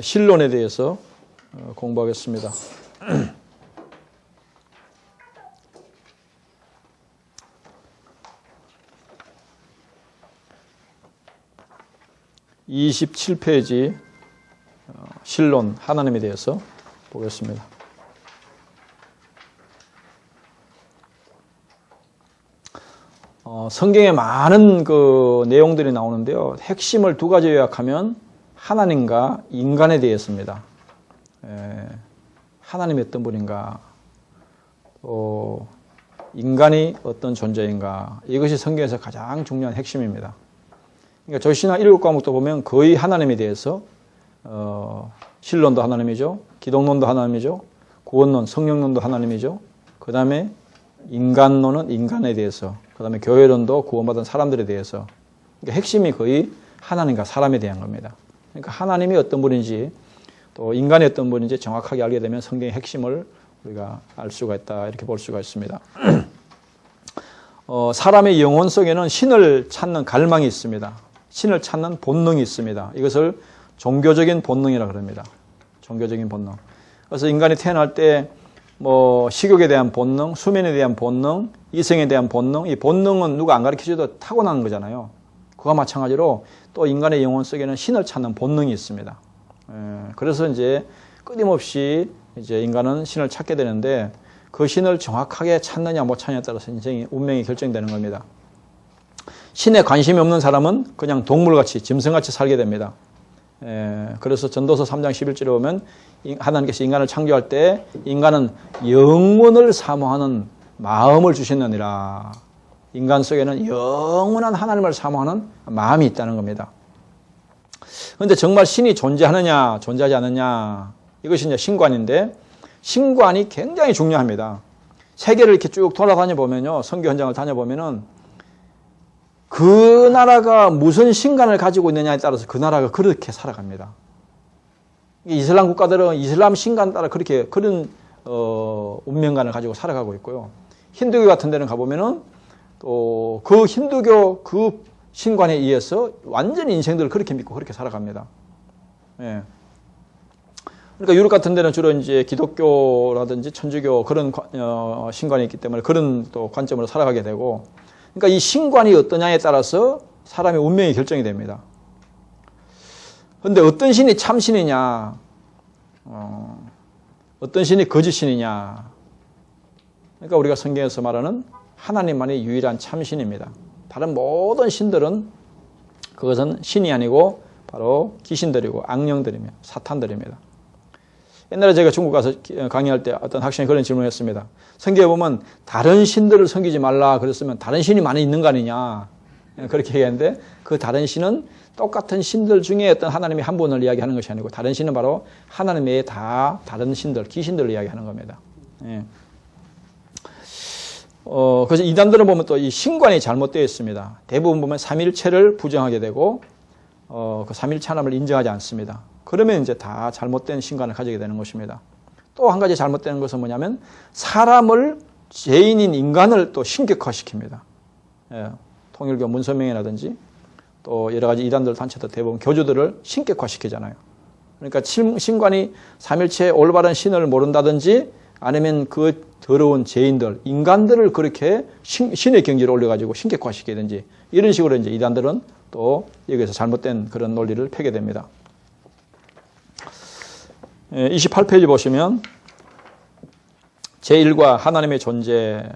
신론에 대해서 공부하겠습니다. (27페이지) 신론 하나님에 대해서 보겠습니다. 성경에 많은 그 내용들이 나오는데요. 핵심을 두 가지 요약하면 하나님과 인간에 대해서입니다. 하나님이 어떤 분인가, 또 인간이 어떤 존재인가, 이것이 성경에서 가장 중요한 핵심입니다. 그러니까 저신학 7과목도 보면 거의 하나님에 대해서 신론도 하나님이죠, 기독론도 하나님이죠, 구원론, 성령론도 하나님이죠, 그 다음에 인간론은 인간에 대해서, 그 다음에 교회론도 구원받은 사람들에 대해서, 그러니까 핵심이 거의 하나님과 사람에 대한 겁니다. 그러니까 하나님이 어떤 분인지 또 인간이 어떤 분인지 정확하게 알게 되면 성경의 핵심을 우리가 알 수가 있다, 이렇게 볼 수가 있습니다. 사람의 영혼 속에는 신을 찾는 갈망이 있습니다. 신을 찾는 본능이 있습니다. 이것을 종교적인 본능이라고 합니다. 종교적인 본능. 그래서 인간이 태어날 때 식욕에 대한 본능, 수면에 대한 본능, 이성에 대한 본능, 이 본능은 누가 안 가르쳐줘도 타고나는 거잖아요. 그와 마찬가지로 또 인간의 영혼 속에는 신을 찾는 본능이 있습니다. 그래서 이제 끊임없이 이제 인간은 신을 찾게 되는데, 그 신을 정확하게 찾느냐 못 찾느냐에 따라서 인생이, 운명이 결정되는 겁니다. 신에 관심이 없는 사람은 그냥 동물같이, 짐승같이 살게 됩니다. 그래서 전도서 3장 11절에 보면 하나님께서 인간을 창조할 때 인간은 영원을 사모하는 마음을 주셨느니라. 인간 속에는 영원한 하나님을 사모하는 마음이 있다는 겁니다. 그런데 정말 신이 존재하느냐 존재하지 않느냐, 이것이 이제 신관인데, 신관이 굉장히 중요합니다. 세계를 이렇게 쭉 돌아다녀 보면요, 선교 현장을 다녀보면은 그 나라가 무슨 신관을 가지고 있느냐에 따라서 그 나라가 그렇게 살아갑니다. 이슬람 국가들은 이슬람 신관 따라 그런 운명관을 가지고 살아가고 있고요. 힌두교 같은 데는 가보면은 또 그 힌두교 그 신관에 의해서 완전히 인생들을 그렇게 믿고 그렇게 살아갑니다. 예. 그러니까 유럽 같은 데는 주로 이제 기독교라든지 천주교 그런 신관이 있기 때문에 그런 또 관점으로 살아가게 되고, 그러니까 이 신관이 어떠냐에 따라서 사람의 운명이 결정이 됩니다. 그런데 어떤 신이 참신이냐, 어떤 신이 거짓신이냐, 그러니까 우리가 성경에서 말하는 하나님만이 유일한 참신입니다. 다른 모든 신들은 그것은 신이 아니고 바로 귀신들이고 악령들이며 사탄들입니다. 옛날에 제가 중국 가서 강의할 때 어떤 학생이 그런 질문을 했습니다. 성경에 보면 다른 신들을 섬기지 말라 그랬으면 다른 신이 많이 있는 거 아니냐, 그렇게 얘기했는데, 그 다른 신은 똑같은 신들 중에 어떤 하나님이 한 분을 이야기하는 것이 아니고, 다른 신은 바로 하나님 외에 다 다른 신들, 귀신들을 이야기하는 겁니다. 예. 그래서 이단들은 보면 또 이 신관이 잘못되어 있습니다. 대부분 보면 삼일체를 부정하게 되고, 그 삼일체 하나님을 인정하지 않습니다. 그러면 이제 다 잘못된 신관을 가지게 되는 것입니다. 또 한 가지 잘못되는 것은 뭐냐면, 사람을, 죄인인 인간을 또 신격화시킵니다. 예, 통일교 문선명이라든지 또 여러 가지 이단들 단체들 대부분 교주들을 신격화시키잖아요. 그러니까 신관이 삼일체의 올바른 신을 모른다든지, 아니면 그 더러운 죄인들, 인간들을 그렇게 신의 경지로 올려가지고 신격화시키든지, 이런 식으로 이제 이단들은 또 여기서 잘못된 그런 논리를 펴게 됩니다. 28페이지 보시면 제1과 하나님의 존재.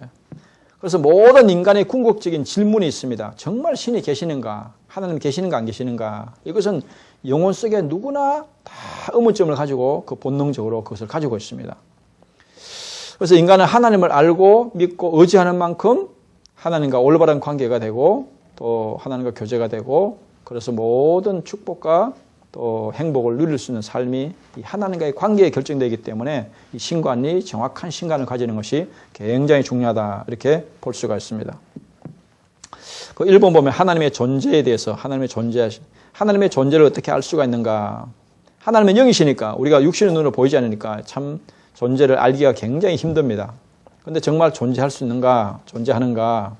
그래서 모든 인간의 궁극적인 질문이 있습니다. 정말 신이 계시는가? 하나님 계시는가 안 계시는가? 이것은 영혼 속에 누구나 다 의문점을 가지고 그 본능적으로 그것을 가지고 있습니다. 그래서 인간은 하나님을 알고 믿고 의지하는 만큼 하나님과 올바른 관계가 되고, 또 하나님과 교제가 되고, 그래서 모든 축복과 또 행복을 누릴 수 있는 삶이 이 하나님과의 관계에 결정되기 때문에 이 신관이 정확한 신관을 가지는 것이 굉장히 중요하다, 이렇게 볼 수가 있습니다. 그 1번 보면 하나님의 존재에 대해서, 하나님의 존재를 어떻게 알 수가 있는가. 하나님은 영이시니까 우리가 육신의 눈으로 보이지 않으니까 참 존재를 알기가 굉장히 힘듭니다. 그런데 정말 존재할 수 있는가, 존재하는가.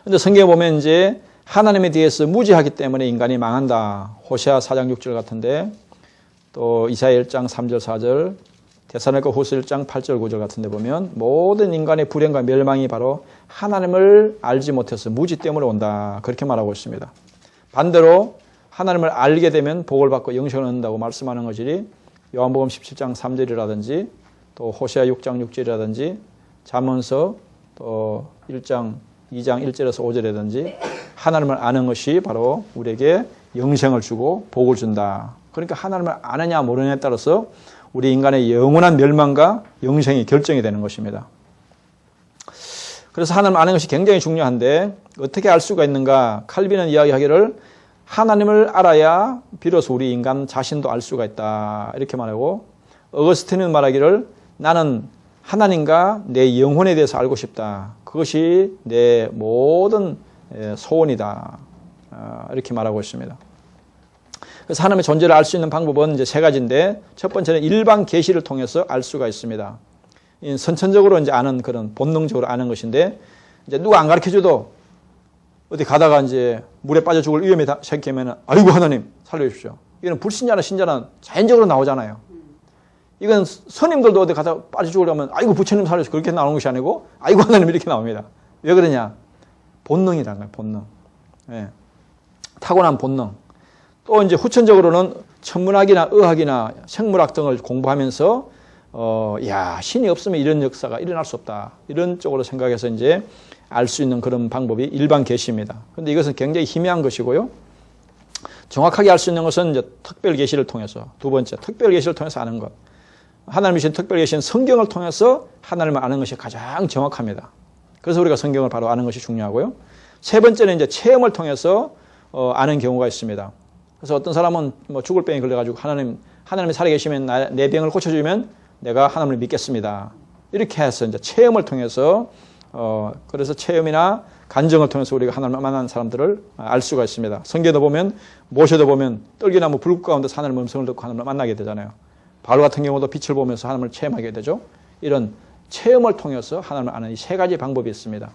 그런데 성경에 보면 이제 하나님에 대해서 무지하기 때문에 인간이 망한다. 호세아 4장 6절 같은데, 또 이사야 1장 3절 4절, 데살로니가 후서 1장 8절 9절 같은 데 보면 모든 인간의 불행과 멸망이 바로 하나님을 알지 못해서 무지 때문에 온다. 그렇게 말하고 있습니다. 반대로 하나님을 알게 되면 복을 받고 영생을 얻는다고 말씀하는 것이 요한복음 17장 3절이라든지 또 호세아 6장 6절이라든지 잠언서 또 1장 2장 1절에서 5절이라든지 하나님을 아는 것이 바로 우리에게 영생을 주고 복을 준다. 그러니까 하나님을 아느냐 모르느냐에 따라서 우리 인간의 영원한 멸망과 영생이 결정이 되는 것입니다. 그래서 하나님을 아는 것이 굉장히 중요한데 어떻게 알 수가 있는가? 칼빈은 이야기하기를 하나님을 알아야 비로소 우리 인간 자신도 알 수가 있다. 이렇게 말하고 어거스틴은 말하기를 나는 하나님과 내 영혼에 대해서 알고 싶다. 그것이 내 모든 소원이다. 이렇게 말하고 있습니다. 그래서 하나님의 존재를 알 수 있는 방법은 이제 세 가지인데 첫 번째는 일반 계시를 통해서 알 수가 있습니다. 선천적으로 이제 아는 그런 본능적으로 아는 것인데 이제 누가 안 가르쳐 줘도 어디 가다가 이제 물에 빠져 죽을 위험에 생기면 아이고 하나님 살려주십시오. 이거는 불신자나 신자는 자연적으로 나오잖아요. 이건 스님들도 어디 가다 빠져 죽으려면 아이고 부처님 살려주십시오. 그렇게 나오는 것이 아니고 아이고 하나님 이렇게 나옵니다. 왜 그러냐? 본능이라는 거예요. 본능. 예. 타고난 본능. 또 이제 후천적으로는 천문학이나 의학이나 생물학 등을 공부하면서 신이 없으면 이런 역사가 일어날 수 없다. 이런 쪽으로 생각해서 이제 알 수 있는 그런 방법이 일반 계시입니다. 그런데 이것은 굉장히 희미한 것이고요. 정확하게 알 수 있는 것은 이제 특별 계시를 통해서 두 번째 특별 계시를 통해서 아는 것. 하나님이 주신 특별 계시는 성경을 통해서 하나님을 아는 것이 가장 정확합니다. 그래서 우리가 성경을 바로 아는 것이 중요하고요. 세 번째는 이제 체험을 통해서 아는 경우가 있습니다. 그래서 어떤 사람은 뭐 죽을 병에 걸려가지고 하나님이 살아계시면 내 병을 고쳐주면 내가 하나님을 믿겠습니다. 이렇게 해서 이제 체험을 통해서 그래서 체험이나 간증을 통해서 우리가 하나님을 만난 사람들을 알 수가 있습니다. 성경에도 보면 모세도 보면 떨기나무 불꽃 가운데 하나님의 음성을 듣고 하나님을 만나게 되잖아요. 바로 같은 경우도 빛을 보면서 하나님을 체험하게 되죠. 이런 체험을 통해서 하나님을 아는 이 세 가지 방법이 있습니다.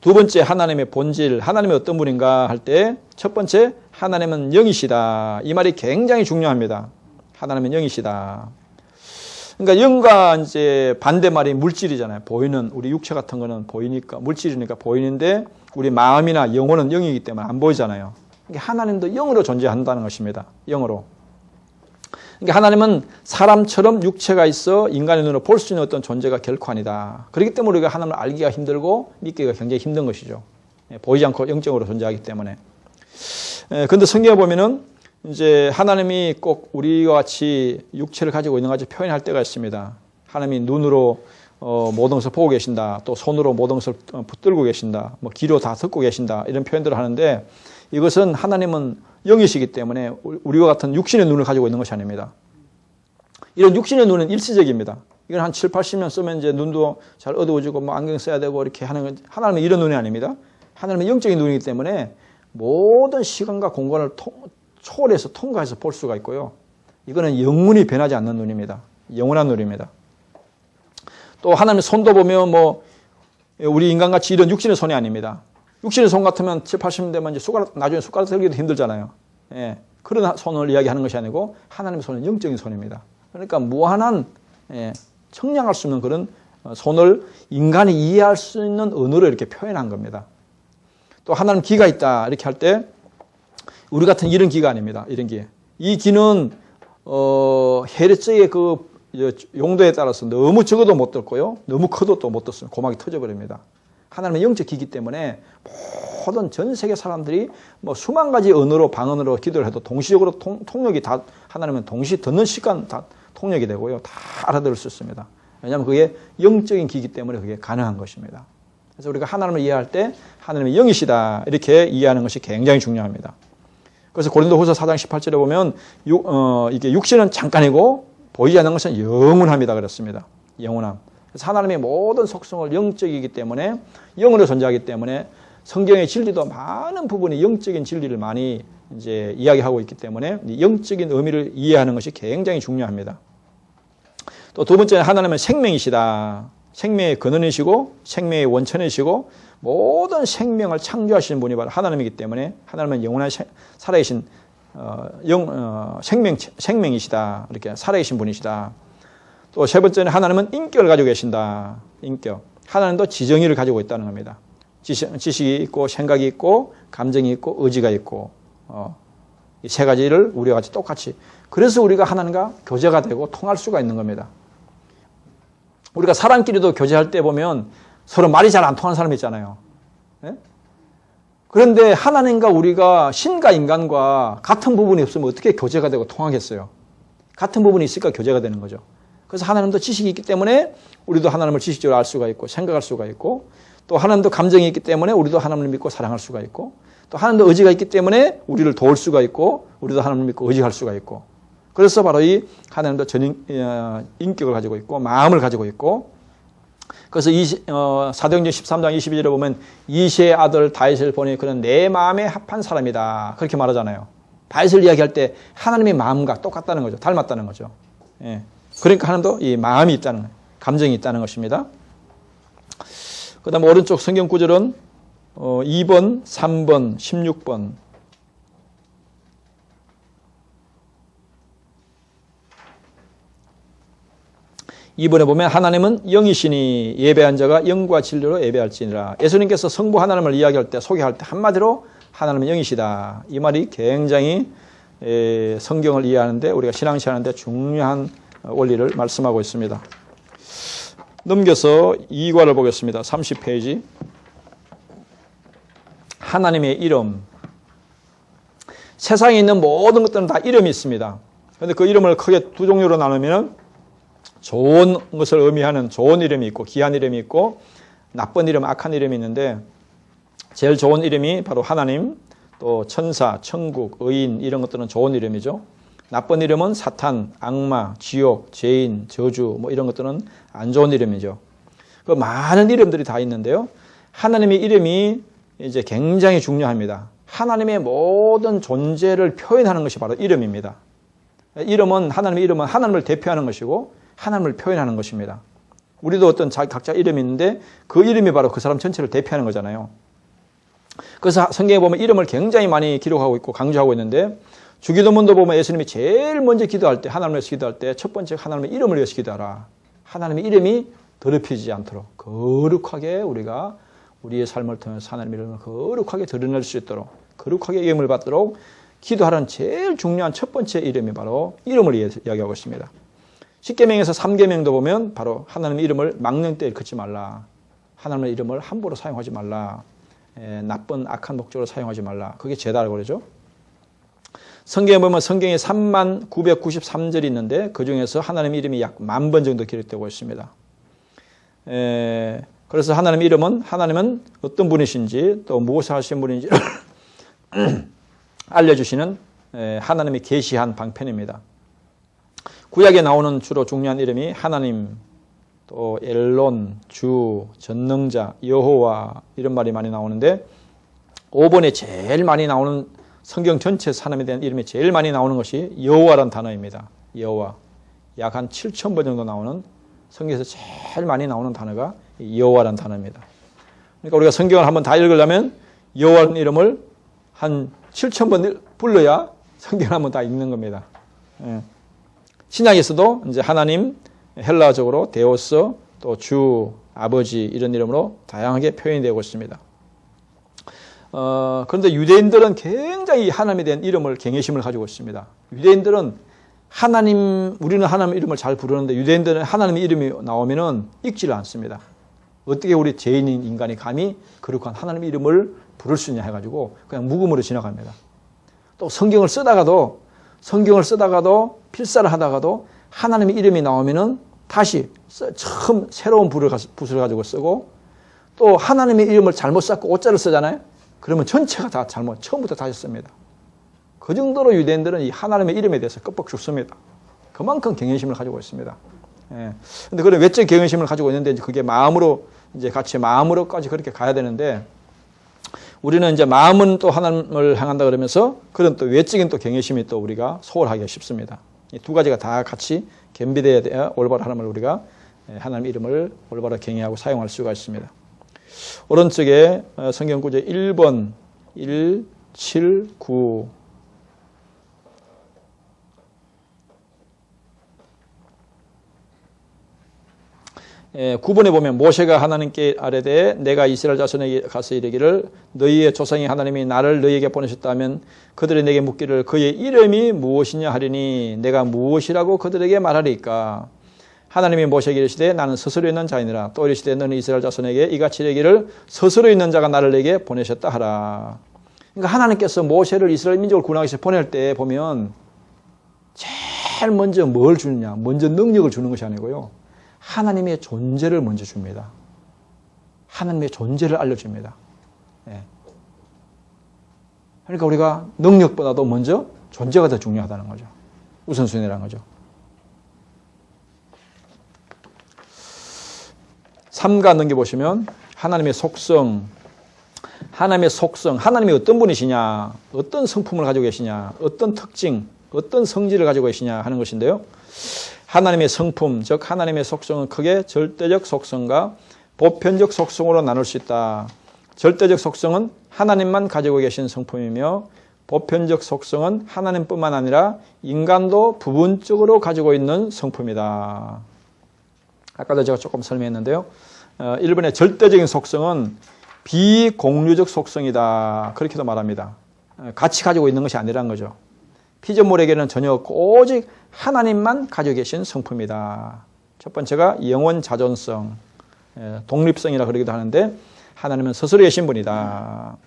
두 번째 하나님의 본질, 하나님이 어떤 분인가 할 때 첫 번째 하나님은 영이시다. 이 말이 굉장히 중요합니다. 하나님은 영이시다. 그러니까 영과 이제 반대말이 물질이잖아요. 보이는 우리 육체 같은 거는 보이니까 물질이니까 보이는데 우리 마음이나 영혼은 영이기 때문에 안 보이잖아요. 그러니까 하나님도 영으로 존재한다는 것입니다. 영으로. 그러니까 하나님은 사람처럼 육체가 있어 인간의 눈으로 볼 수 있는 어떤 존재가 결코 아니다. 그렇기 때문에 우리가 하나님을 알기가 힘들고 믿기가 굉장히 힘든 것이죠. 보이지 않고 영적으로 존재하기 때문에. 그런데 성경에 보면은 이제 하나님이 꼭 우리와 같이 육체를 가지고 있는 것같이 표현할 때가 있습니다. 하나님이 눈으로 모든 것을 보고 계신다. 또 손으로 모든 것을 붙들고 계신다. 뭐 귀로 다 듣고 계신다. 이런 표현들을 하는데 이것은 하나님은 영이시기 때문에 우리와 같은 육신의 눈을 가지고 있는 것이 아닙니다. 이런 육신의 눈은 일시적입니다. 이건 한 7, 80년 쓰면 이제 눈도 잘 어두워지고 뭐 안경 써야 되고 이렇게 하는 건 하나님은 이런 눈이 아닙니다. 하나님은 영적인 눈이기 때문에 모든 시간과 공간을 초월해서 통과해서 볼 수가 있고요. 이거는 영원히 변하지 않는 눈입니다. 영원한 눈입니다. 또 하나님의 손도 보면 뭐 우리 인간같이 이런 육신의 손이 아닙니다. 육신의 손 같으면 7, 80년 되면 이제 나중에 숟가락 들기도 힘들잖아요. 예, 그런 손을 이야기하는 것이 아니고 하나님의 손은 영적인 손입니다. 그러니까 무한한 청량할 수 있는 그런 손을 인간이 이해할 수 있는 언어로 이렇게 표현한 겁니다. 또 하나님 기가 있다 이렇게 할 때 우리 같은 이런 기가 아닙니다. 이런 기. 이 기는 해력적의 그 용도에 따라서 너무 적어도 못 듣고요. 너무 커도 또 못 듣습니다. 고막이 터져버립니다. 하나님은 영적 기기 때문에 모든 전 세계 사람들이 뭐 수만 가지 언어로 방언으로 기도를 해도 동시적으로 통역이 다 하나님은 동시 듣는 시간 다 통역이 되고요. 다 알아들을 수 있습니다. 왜냐하면 그게 영적인 기기 때문에 그게 가능한 것입니다. 그래서 우리가 하나님을 이해할 때 하나님의 영이시다 이렇게 이해하는 것이 굉장히 중요합니다. 그래서 고린도후서 4장 18절에 보면 이게 육신은 잠깐이고 보이지 않는 것은 영원합니다 그랬습니다. 영원함. 그래서 하나님의 모든 속성을 영적이기 때문에 영으로 존재하기 때문에 성경의 진리도 많은 부분이 영적인 진리를 많이 이제 이야기하고 있기 때문에 영적인 의미를 이해하는 것이 굉장히 중요합니다. 또 두 번째는 하나님은 생명이시다. 생명의 근원이시고 생명의 원천이시고 모든 생명을 창조하시는 분이 바로 하나님이기 때문에 하나님은 영원한 살아계신 생명이시다. 이렇게 살아계신 분이시다. 또 세 번째는 하나님은 인격을 가지고 계신다. 인격. 하나님도 지정의를 가지고 있다는 겁니다. 지식이 있고 생각이 있고 감정이 있고 의지가 있고 이 세 가지를 우리와 같이 똑같이. 그래서 우리가 하나님과 교제가 되고 통할 수가 있는 겁니다. 우리가 사람끼리도 교제할 때 보면 서로 말이 잘 안 통하는 사람 있잖아요. 네? 그런데 하나님과 우리가 신과 인간과 같은 부분이 없으면 어떻게 교제가 되고 통하겠어요? 같은 부분이 있으니까 교제가 되는 거죠. 그래서 하나님도 지식이 있기 때문에 우리도 하나님을 지식적으로 알 수가 있고 생각할 수가 있고 또 하나님도 감정이 있기 때문에 우리도 하나님을 믿고 사랑할 수가 있고 또 하나님도 의지가 있기 때문에 우리를 도울 수가 있고 우리도 하나님을 믿고 의지할 수가 있고 그래서 바로 이 하나님도 인격을 가지고 있고 마음을 가지고 있고 그래서 사도행전 13장 22절에 보면 이새의 아들 다윗을 보니 그는 내 마음에 합한 사람이다. 그렇게 말하잖아요. 다윗을 이야기할 때 하나님의 마음과 똑같다는 거죠. 닮았다는 거죠. 예. 그러니까 하나님도 이 마음이 있다는 거예요. 감정이 있다는 것입니다. 그 다음에 오른쪽 성경 구절은 2번, 3번, 16번. 이번에 보면 하나님은 영이시니 예배한 자가 영과 진리로 예배할지니라. 예수님께서 성부 하나님을 이야기할 때 소개할 때 한마디로 하나님은 영이시다. 이 말이 굉장히 성경을 이해하는데 우리가 신앙시하는데 중요한 원리를 말씀하고 있습니다. 넘겨서 2과를 보겠습니다. 30페이지. 하나님의 이름. 세상에 있는 모든 것들은 다 이름이 있습니다. 그런데 그 이름을 크게 두 종류로 나누면 좋은 것을 의미하는 좋은 이름이 있고 귀한 이름이 있고 나쁜 이름, 악한 이름이 있는데 제일 좋은 이름이 바로 하나님, 또 천사, 천국, 의인 이런 것들은 좋은 이름이죠. 나쁜 이름은 사탄, 악마, 지옥, 죄인, 저주 뭐 이런 것들은 안 좋은 이름이죠. 그 많은 이름들이 다 있는데요. 하나님의 이름이 이제 굉장히 중요합니다. 하나님의 모든 존재를 표현하는 것이 바로 이름입니다. 하나님의 이름은 하나님을 대표하는 것이고 하나님을 표현하는 것입니다. 우리도 어떤 각자 이름이 있는데 그 이름이 바로 그 사람 전체를 대표하는 거잖아요. 그래서 성경에 보면 이름을 굉장히 많이 기록하고 있고 강조하고 있는데 주기도문도 보면 예수님이 제일 먼저 기도할 때 하나님을 위해서 기도할 때 첫 번째 하나님의 이름을 위해서 기도하라. 하나님의 이름이 더럽혀지지 않도록 거룩하게 우리가 우리의 삶을 통해서 하나님의 이름을 거룩하게 드러낼 수 있도록 거룩하게 이름을 받도록 기도하라는 제일 중요한 첫 번째 이름이 바로 이름을 이야기하고 있습니다. 10계명에서 3계명도 보면 바로 하나님의 이름을 망령 때 일컫지 말라. 하나님의 이름을 함부로 사용하지 말라. 나쁜 악한 목적으로 사용하지 말라. 그게 제다라고 그러죠. 성경에 보면 성경에 3993절이 있는데 그 중에서 하나님의 이름이 약 10,000번 정도 기록되고 있습니다. 그래서 하나님의 이름은 하나님은 어떤 분이신지 또 무엇을 하신 분인지 알려주시는 하나님이 계시한 방편입니다. 구약에 나오는 주로 중요한 이름이 하나님, 또 엘론, 주, 전능자, 여호와 이런 말이 많이 나오는데 5번에 제일 많이 나오는 성경 전체에서 하나님에 대한 이름이 제일 많이 나오는 것이 여호와라는 단어입니다. 여호와. 약 한 7,000번 정도 나오는 성경에서 제일 많이 나오는 단어가 여호와라는 단어입니다. 그러니까 우리가 성경을 한번 다 읽으려면 여호와라는 이름을 한 7,000번 불러야 성경을 한번 다 읽는 겁니다. 신약에서도 이제 하나님, 헬라적으로 데오스, 또 주, 아버지 이런 이름으로 다양하게 표현이 되고 있습니다. 그런데 유대인들은 굉장히 하나님에 대한 이름을 경외심을 가지고 있습니다. 유대인들은 우리는 하나님의 이름을 잘 부르는데 유대인들은 하나님의 이름이 나오면은 읽지를 않습니다. 어떻게 우리 죄인인 인간이 감히 거룩한 하나님의 이름을 부를 수 있냐 해가지고 그냥 묵음으로 지나갑니다. 또 성경을 쓰다가도 필사를 하다가도 하나님의 이름이 나오면은 다시 처음 새로운 붓을 가지고 쓰고 또 하나님의 이름을 잘못 썼고 오자를 쓰잖아요. 그러면 전체가 다 처음부터 다시 씁니다. 그 정도로 유대인들은 이 하나님의 이름에 대해서 껍벅 죽습니다. 그만큼 경외심을 가지고 있습니다. 근데 그런 외적 경외심을 가지고 있는데 그게 마음으로까지 그렇게 가야 되는데 우리는 이제 마음은 또 하나님을 향한다 그러면서 그런 또 외적인 또 경외심이 또 우리가 소홀하기가 쉽습니다. 이 두 가지가 다 같이 겸비되어야 돼야 올바로 하나님을 우리가 하나님 이름을 올바로 경외하고 사용할 수가 있습니다. 오른쪽에 성경 구절 1번 1, 7, 9 9번에 보면 모세가 하나님께 아뢰되 내가 이스라엘 자손에게 가서 이르기를 너희의 조상이 하나님이 나를 너희에게 보내셨다면 그들이 내게 묻기를 그의 이름이 무엇이냐 하리니 내가 무엇이라고 그들에게 말하리까. 하나님이 모세에게 이르시되 나는 스스로 있는 자이니라. 또 이르시되 너는 이스라엘 자손에게 이같이 이르기를 스스로 있는 자가 나를 내게 보내셨다 하라. 그러니까 하나님께서 모세를 이스라엘 민족을 구원하기 위해서 보낼 때 보면 제일 먼저 뭘 주느냐, 먼저 능력을 주는 것이 아니고요, 하나님의 존재를 먼저 줍니다. 하나님의 존재를 알려줍니다. 예. 그러니까 우리가 능력보다도 먼저 존재가 더 중요하다는 거죠. 우선순위라는 거죠. 3가 넘겨보시면 하나님의 속성, 하나님이 어떤 분이시냐, 어떤 성품을 가지고 계시냐, 어떤 특징, 어떤 성질을 가지고 계시냐 하는 것인데요. 하나님의 성품, 즉 하나님의 속성은 크게 절대적 속성과 보편적 속성으로 나눌 수 있다. 절대적 속성은 하나님만 가지고 계신 성품이며 보편적 속성은 하나님뿐만 아니라 인간도 부분적으로 가지고 있는 성품이다. 아까도 제가 조금 설명했는데요. 1번의 절대적인 속성은 비공유적 속성이다. 그렇게도 말합니다. 같이 가지고 있는 것이 아니라는 거죠. 피조물에게는 전혀 없고 오직 하나님만 가지고 계신 성품이다. 첫 번째가 영원 자존성, 독립성이라 그러기도 하는데 하나님은 스스로 계신 분이다.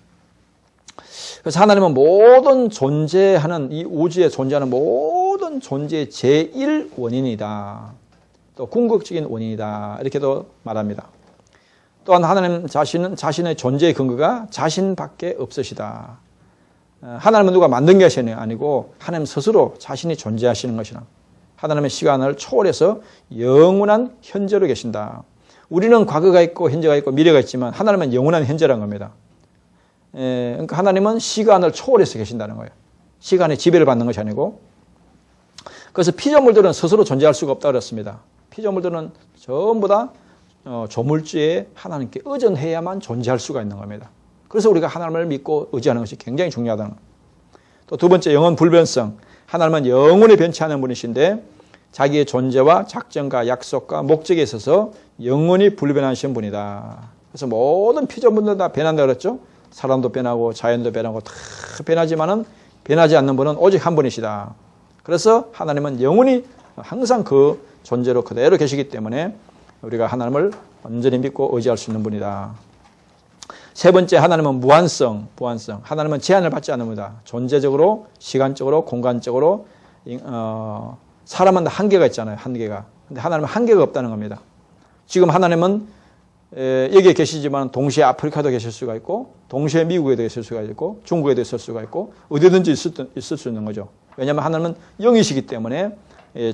그래서 하나님은 모든 존재하는 이 우주에 존재하는 모든 존재의 제1원인이다. 또 궁극적인 원인이다. 이렇게도 말합니다. 또한 하나님 자신은 자신의 존재의 근거가 자신밖에 없으시다. 하나님은 누가 만든 것이 아니고 하나님 스스로 자신이 존재하시는 것이나 하나님의 시간을 초월해서 영원한 현재로 계신다. 우리는 과거가 있고 현재가 있고 미래가 있지만 하나님은 영원한 현재라는 겁니다. 그러니까 하나님은 시간을 초월해서 계신다는 거예요. 시간의 지배를 받는 것이 아니고. 그래서 피조물들은 스스로 존재할 수가 없다고 그랬습니다. 피조물들은 전부 다 조물주에 하나님께 의존해야만 존재할 수가 있는 겁니다. 그래서 우리가 하나님을 믿고 의지하는 것이 굉장히 중요하다는 거예요. 또 두 번째, 영원 불변성. 하나님은 영원히 변치 않은 분이신데 자기의 존재와 작정과 약속과 목적에 있어서 영원히 불변하신 분이다. 그래서 모든 피조물들 다 변한다 그랬죠. 사람도 변하고 자연도 변하고 다 변하지만은 변하지 않는 분은 오직 한 분이시다. 그래서 하나님은 영원히 항상 그 존재로 그대로 계시기 때문에 우리가 하나님을 완전히 믿고 의지할 수 있는 분이다. 세 번째, 하나님은 무한성. 하나님은 제한을 받지 않습니다. 존재적으로, 시간적으로, 공간적으로. 사람은 한계가 있잖아요. 한계가. 근데 하나님은 한계가 없다는 겁니다. 지금 하나님은 여기에 계시지만 동시에 아프리카도 계실 수가 있고 동시에 미국에도 계실 수가 있고 중국에도 있을 수가 있고 어디든지 있을 수 있는 거죠. 왜냐하면 하나님은 영이시기 때문에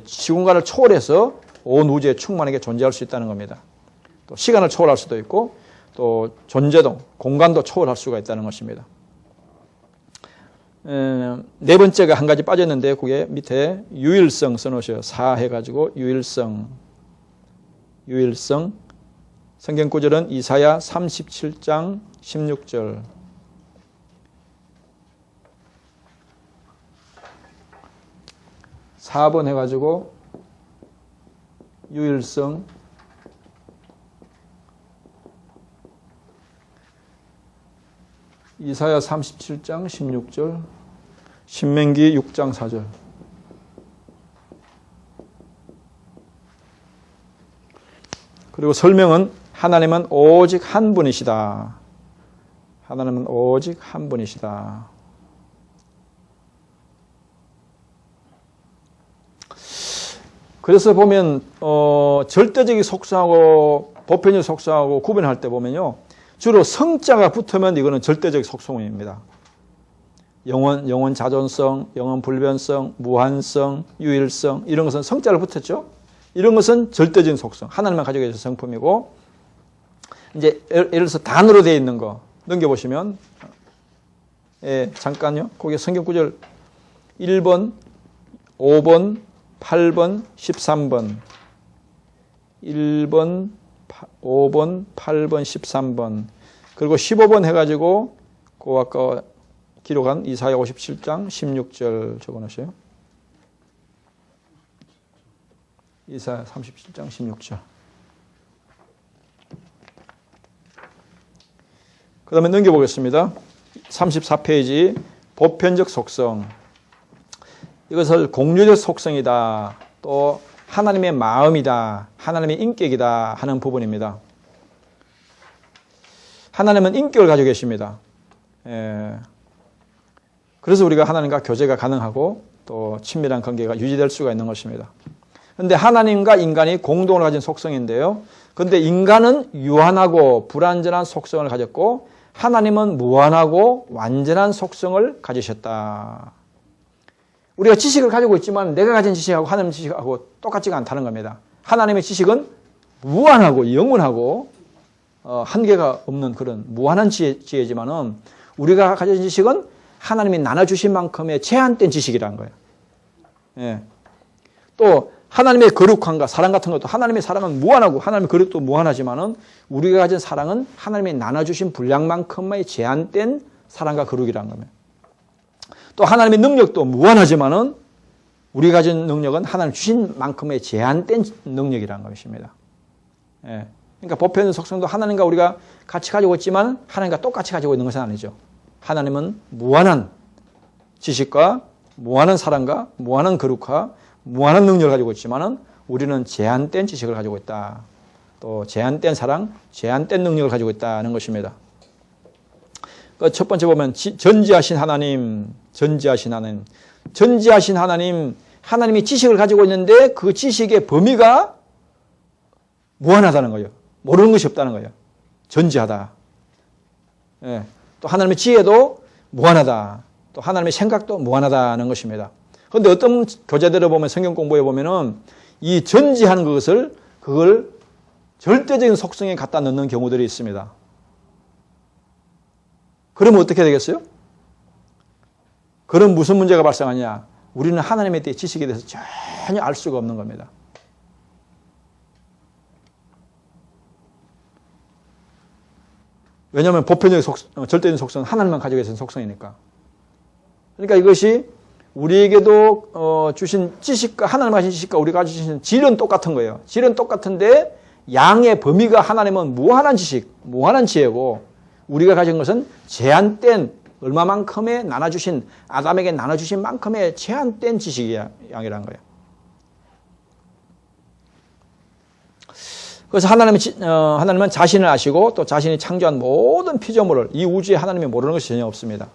시공간을 초월해서 온 우주에 충만하게 존재할 수 있다는 겁니다. 또 시간을 초월할 수도 있고 또 존재도 공간도 초월할 수가 있다는 것입니다. 네 번째가 한 가지 빠졌는데 그게 밑에 유일성 써놓으셔요. 4 해가지고 유일성. 성경 구절은 이사야 37장 16절. (4번) 해가지고 유일성. 이사야 37장 16절, 신명기 6장 4절. 그리고 설명은 하나님은 오직 한 분이시다. 하나님은 오직 한 분이시다. 그래서 보면 절대적인 속성하고 보편적 속성하고 구분할 때 보면요. 주로 성자가 붙으면 이거는 절대적 속성입니다. 영원 자존성, 영원 불변성, 무한성, 유일성 이런 것은 성자를 붙였죠. 이런 것은 절대적인 속성, 하나님만 가지고 계신 성품이고 이제 예를 들어서 단어로 되어 있는 거 넘겨보시면 잠깐요. 거기에 성경 구절 1번, 5번, 8번, 13번 1번, 5번, 8번, 13번 그리고 15번 해가지고 그 아까 기록한 이사야 57장 16절 적어놓으세요. 이사야 37장 16절. 그 다음에 넘겨보겠습니다. 34페이지 보편적 속성. 이것을 공유적 속성이다. 또 하나님의 마음이다. 하나님의 인격이다 하는 부분입니다. 하나님은 인격을 가지고 계십니다. 그래서 우리가 하나님과 교제가 가능하고 또 친밀한 관계가 유지될 수가 있는 것입니다. 그런데 하나님과 인간이 공동으로 가진 속성인데요. 그런데 인간은 유한하고 불완전한 속성을 가졌고 하나님은 무한하고 완전한 속성을 가지셨다. 우리가 지식을 가지고 있지만 내가 가진 지식하고 하나님 지식하고 똑같지가 않다는 겁니다. 하나님의 지식은 무한하고 영원하고 한계가 없는 그런 무한한 지혜지만은 우리가 가진 지식은 하나님이 나눠주신 만큼의 제한된 지식이라는 거예요. 예. 또 하나님의 거룩함과 사랑 같은 것도 하나님의 사랑은 무한하고 하나님의 거룩도 무한하지만은 우리가 가진 사랑은 하나님이 나눠주신 분량만큼의 제한된 사랑과 거룩이라는 겁니다. 또 하나님의 능력도 무한하지만은 우리가 가진 능력은 하나님 주신 만큼의 제한된 능력이라는 것입니다. 예. 그러니까 보편 속성도 하나님과 우리가 같이 가지고 있지만 하나님과 똑같이 가지고 있는 것은 아니죠. 하나님은 무한한 지식과 무한한 사랑과 무한한 거룩과 무한한 능력을 가지고 있지만은 우리는 제한된 지식을 가지고 있다. 또 제한된 사랑, 제한된 능력을 가지고 있다는 것입니다. 첫 번째 보면 전지하신 하나님, 전지하신 하나님. 전지하신 하나님, 하나님이 지식을 가지고 있는데 그 지식의 범위가 무한하다는 거예요. 모르는 것이 없다는 거예요. 전지하다. 예. 또 하나님의 지혜도 무한하다. 또 하나님의 생각도 무한하다는 것입니다. 그런데 어떤 교재들을 보면 성경 공부해 보면은 이 전지하는 그걸 절대적인 속성에 갖다 넣는 경우들이 있습니다. 그러면 어떻게 되겠어요? 그럼 무슨 문제가 발생하냐? 우리는 하나님에 대해 지식에 대해서 전혀 알 수가 없는 겁니다. 왜냐하면 보편적인 절대적인 속성은 하나님만 가지고 계신 속성이니까. 그러니까 이것이 우리에게도 주신 지식과 하나님 가진 지식과 우리가 주신 질은 똑같은 거예요. 질은 똑같은데 양의 범위가 하나님은 무한한 지식, 무한한 지혜고 우리가 가진 것은 제한된 얼마만큼의 나눠주신 아담에게 나눠주신 만큼의 제한된 지식의 양이라는 거예요. 그래서 하나님은 자신을 아시고 또 자신이 창조한 모든 피조물을 이 우주에 하나님이 모르는 것이 전혀 없습니다.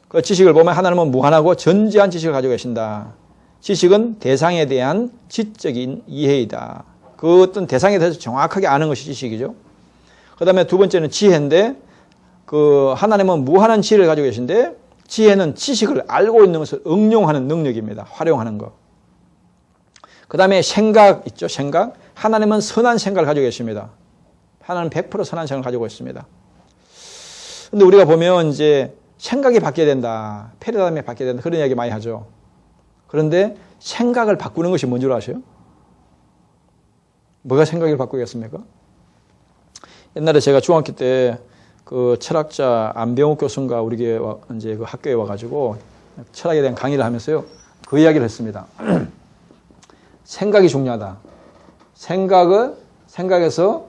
그 지식을 보면 하나님은 무한하고 전지한 지식을 가지고 계신다. 지식은 대상에 대한 지적인 이해이다. 그 어떤 대상에 대해서 정확하게 아는 것이 지식이죠. 그 다음에 두 번째는 지혜인데 그 하나님은 무한한 지혜를 가지고 계신데 지혜는 지식을 알고 있는 것을 응용하는 능력입니다. 활용하는 것. 그 다음에 생각 있죠. 생각. 하나님은 선한 생각을 가지고 계십니다. 하나님은 100% 선한 생각을 가지고 있습니다. 근데 우리가 보면 이제 생각이 바뀌어야 된다. 패러다임이 바뀌어야 된다. 그런 이야기 많이 하죠. 그런데 생각을 바꾸는 것이 뭔 줄 아세요? 뭐가 생각을 바꾸겠습니까? 옛날에 제가 중학교 때 그 철학자 안병욱 교수가 우리 교회 이제 그 학교에 와가지고 철학에 대한 강의를 하면서요. 그 이야기를 했습니다. 생각이 중요하다. 생각에서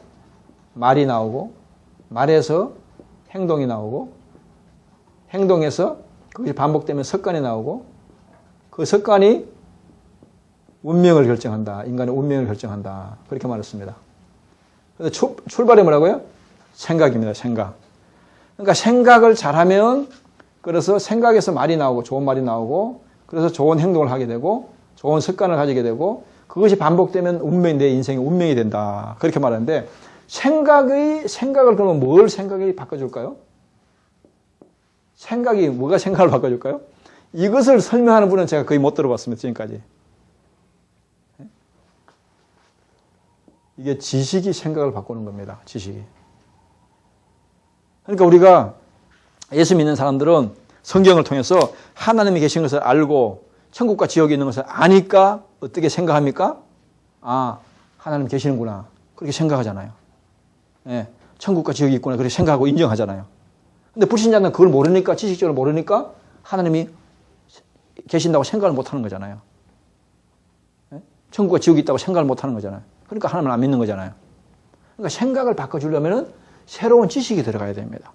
말이 나오고, 말에서 행동이 나오고, 행동에서 그것이 반복되면 습관이 나오고, 그 습관이 운명을 결정한다. 인간의 운명을 결정한다. 그렇게 말했습니다. 그래서 출발이 뭐라고요? 생각입니다. 생각. 그러니까 생각을 잘하면, 그래서 생각에서 말이 나오고, 좋은 말이 나오고, 그래서 좋은 행동을 하게 되고, 좋은 습관을 가지게 되고, 그것이 반복되면 내 인생의 운명이 된다. 그렇게 말하는데, 생각을 그러면 뭘 생각이 바꿔줄까요? 뭐가 생각을 바꿔줄까요? 이것을 설명하는 분은 제가 거의 못 들어봤습니다. 지금까지. 이게 지식이 생각을 바꾸는 겁니다. 지식이. 그러니까 우리가 예수 믿는 사람들은 성경을 통해서 하나님이 계신 것을 알고 천국과 지옥이 있는 것을 아니까 어떻게 생각합니까? 아, 하나님 계시는구나. 그렇게 생각하잖아요. 예, 천국과 지옥이 있구나. 그렇게 생각하고 인정하잖아요. 근데 불신자는 그걸 모르니까, 지식적으로 모르니까 하나님이 계신다고 생각을 못 하는 거잖아요. 예? 천국과 지옥이 있다고 생각을 못 하는 거잖아요. 그러니까 하나님을 안 믿는 거잖아요. 그러니까 생각을 바꿔주려면 새로운 지식이 들어가야 됩니다.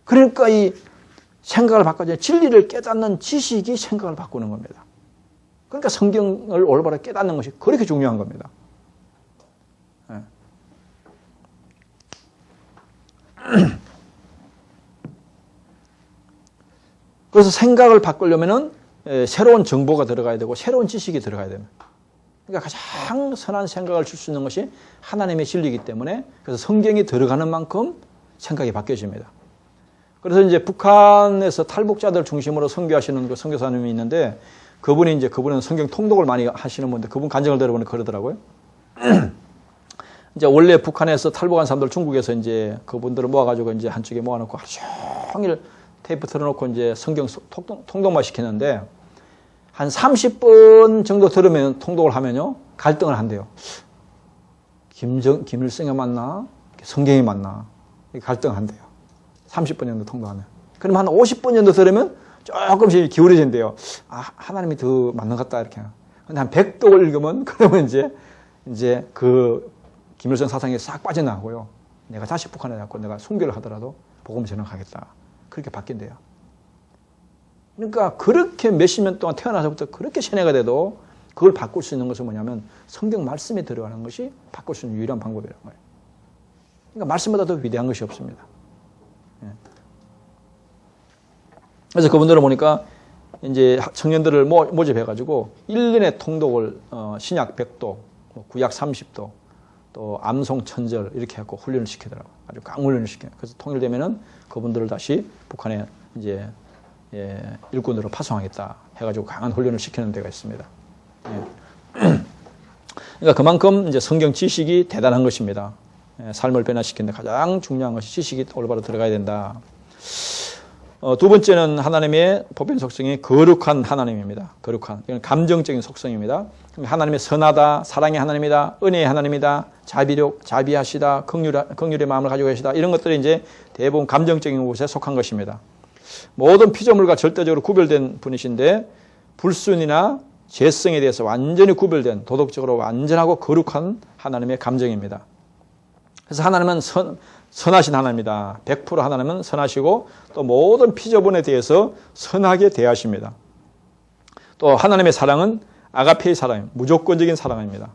그러니까 이 생각을 바꿔야 진리를 깨닫는 지식이 생각을 바꾸는 겁니다. 그러니까 성경을 올바로 깨닫는 것이 그렇게 중요한 겁니다. 네. 그래서 생각을 바꾸려면은 새로운 정보가 들어가야 되고 새로운 지식이 들어가야 됩니다. 그러니까 가장 선한 생각을 줄 수 있는 것이 하나님의 진리이기 때문에 그래서 성경이 들어가는 만큼 생각이 바뀌어집니다. 그래서 이제 북한에서 탈북자들 중심으로 선교하시는 그 선교사님이 있는데 그분은 성경 통독을 많이 하시는 분인데 그분 간증을 들어보니 그러더라고요. 이제 원래 북한에서 탈북한 사람들 중국에서 이제 그분들을 모아가지고 이제 한쪽에 모아놓고 하루 종일 테이프 틀어놓고 이제 성경 통독만 시키는데 한 30분 정도 들으면 통독을 하면요 갈등을 한대요. 김일성이 맞나? 성경이 맞나? 갈등한대요. 30분 정도 통독하면. 그럼 한 50분 정도 들으면 조금씩 기울어진대요. 아, 하나님이 더 맞는 것 같다 이렇게. 근데 한 100독을 읽으면 그러면 이제 그 김일성 사상에 싹 빠져나가고요. 내가 다시 북한에 갔고 내가 순교를 하더라도 복음 전하겠다. 그렇게 바뀐대요. 그러니까 그렇게 몇십 년 동안 태어나서부터 그렇게 세뇌가 돼도 그걸 바꿀 수 있는 것은 뭐냐면 성경 말씀에 들어가는 것이 바꿀 수 있는 유일한 방법이라는 거예요. 그러니까 말씀보다 더 위대한 것이 없습니다. 그래서 그분들을 보니까 이제 청년들을 모집해가지고 1년의 통독을 신약 100도, 구약 30도, 또 암송 천절 이렇게 해갖고 훈련을 시키더라고요. 아주 강훈련을 시켜요. 그래서 통일되면은 그분들을 다시 북한에 이제 일꾼으로 파송하겠다 해가지고 강한 훈련을 시키는 데가 있습니다. 그러니까 그만큼 이제 성경 지식이 대단한 것입니다. 삶을 변화시키는데 가장 중요한 것이 지식이 올바로 들어가야 된다. 두 번째는 하나님의 보편 속성이 거룩한 하나님입니다. 거룩한. 이건 감정적인 속성입니다. 하나님의 선하다, 사랑의 하나님이다, 은혜의 하나님이다, 자비하시다, 긍휼의 마음을 가지고 계시다. 이런 것들이 이제 대부분 감정적인 곳에 속한 것입니다. 모든 피조물과 절대적으로 구별된 분이신데 불순이나 죄성에 대해서 완전히 구별된 도덕적으로 완전하고 거룩한 하나님의 감정입니다. 그래서 하나님은 선하신 하나님이다. 100% 하나님은 선하시고 또 모든 피조물에 대해서 선하게 대하십니다. 또 하나님의 사랑은 아가페의 사랑입니다. 무조건적인 사랑입니다.